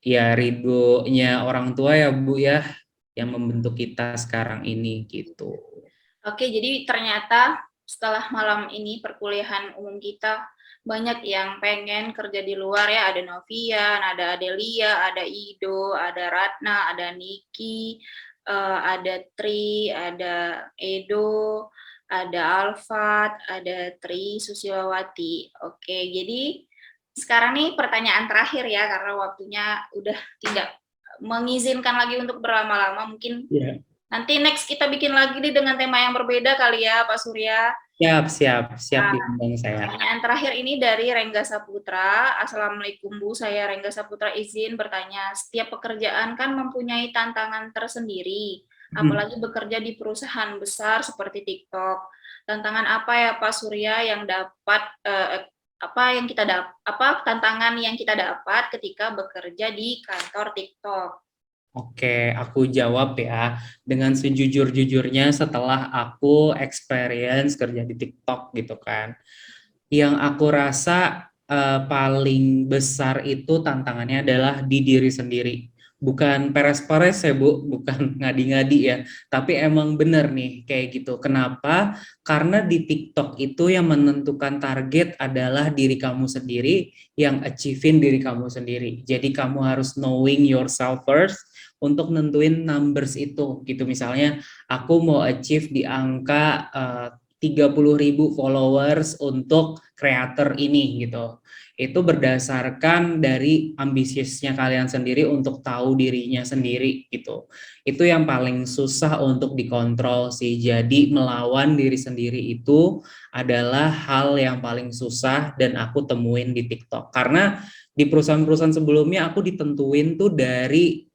ya ridhonya orang tua ya Bu ya, yang membentuk kita sekarang ini gitu. Oke, jadi ternyata setelah malam ini perkuliahan umum kita banyak yang pengen kerja di luar ya. Ada Novian, ada Adelia, ada Ido, ada Ratna, ada Niki, ada Tri, ada Edo, ada Alfat, ada Tri Susilawati. Oke, jadi sekarang nih pertanyaan terakhir ya, karena waktunya udah tidak mengizinkan lagi untuk berlama-lama. Mungkin Iya. nanti next kita bikin lagi nih dengan tema yang berbeda kali ya, Pak Surya. Siap diundang saya. Pertanyaan terakhir ini dari Rengga Saputra. Assalamualaikum Bu, saya Rengga Saputra izin bertanya. Setiap pekerjaan kan mempunyai tantangan tersendiri, apalagi bekerja di perusahaan besar seperti TikTok. Tantangan apa ya Pak Surya yang dapat tantangan yang kita dapat ketika bekerja di kantor TikTok? Oke, aku jawab ya dengan sejujur-jujurnya setelah aku experience kerja di TikTok gitu kan. Yang aku rasa paling besar itu tantangannya adalah di diri sendiri. Bukan peres-peres ya Bu, bukan ngadi-ngadi ya, tapi emang bener nih kayak gitu. Kenapa? Karena di TikTok itu yang menentukan target adalah diri kamu sendiri, yang achieve-in diri kamu sendiri. Jadi kamu harus knowing yourself first untuk nentuin numbers itu gitu. Misalnya aku mau achieve di angka 30.000 followers untuk creator ini gitu. Itu berdasarkan dari ambisiusnya kalian sendiri untuk tahu dirinya sendiri gitu. Itu yang paling susah untuk dikontrol sih. Jadi melawan diri sendiri itu adalah hal yang paling susah dan aku temuin di TikTok. Karena di perusahaan-perusahaan sebelumnya aku ditentuin tuh dari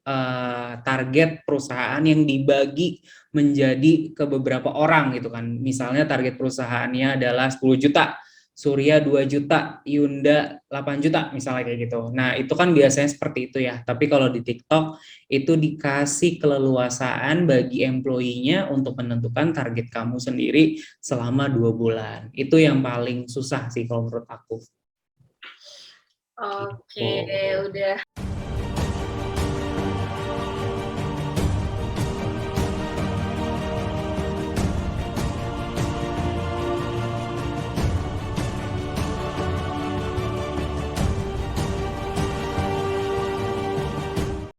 target perusahaan yang dibagi menjadi ke beberapa orang gitu kan. Misalnya target perusahaannya adalah 10 juta. Surya 2 juta, Yunda 8 juta misalnya kayak gitu. Nah itu kan biasanya seperti itu ya, tapi kalau di TikTok itu dikasih keleluasaan bagi employee-nya untuk menentukan target kamu sendiri selama 2 bulan. Itu yang paling susah sih kalau menurut aku. Oke, udah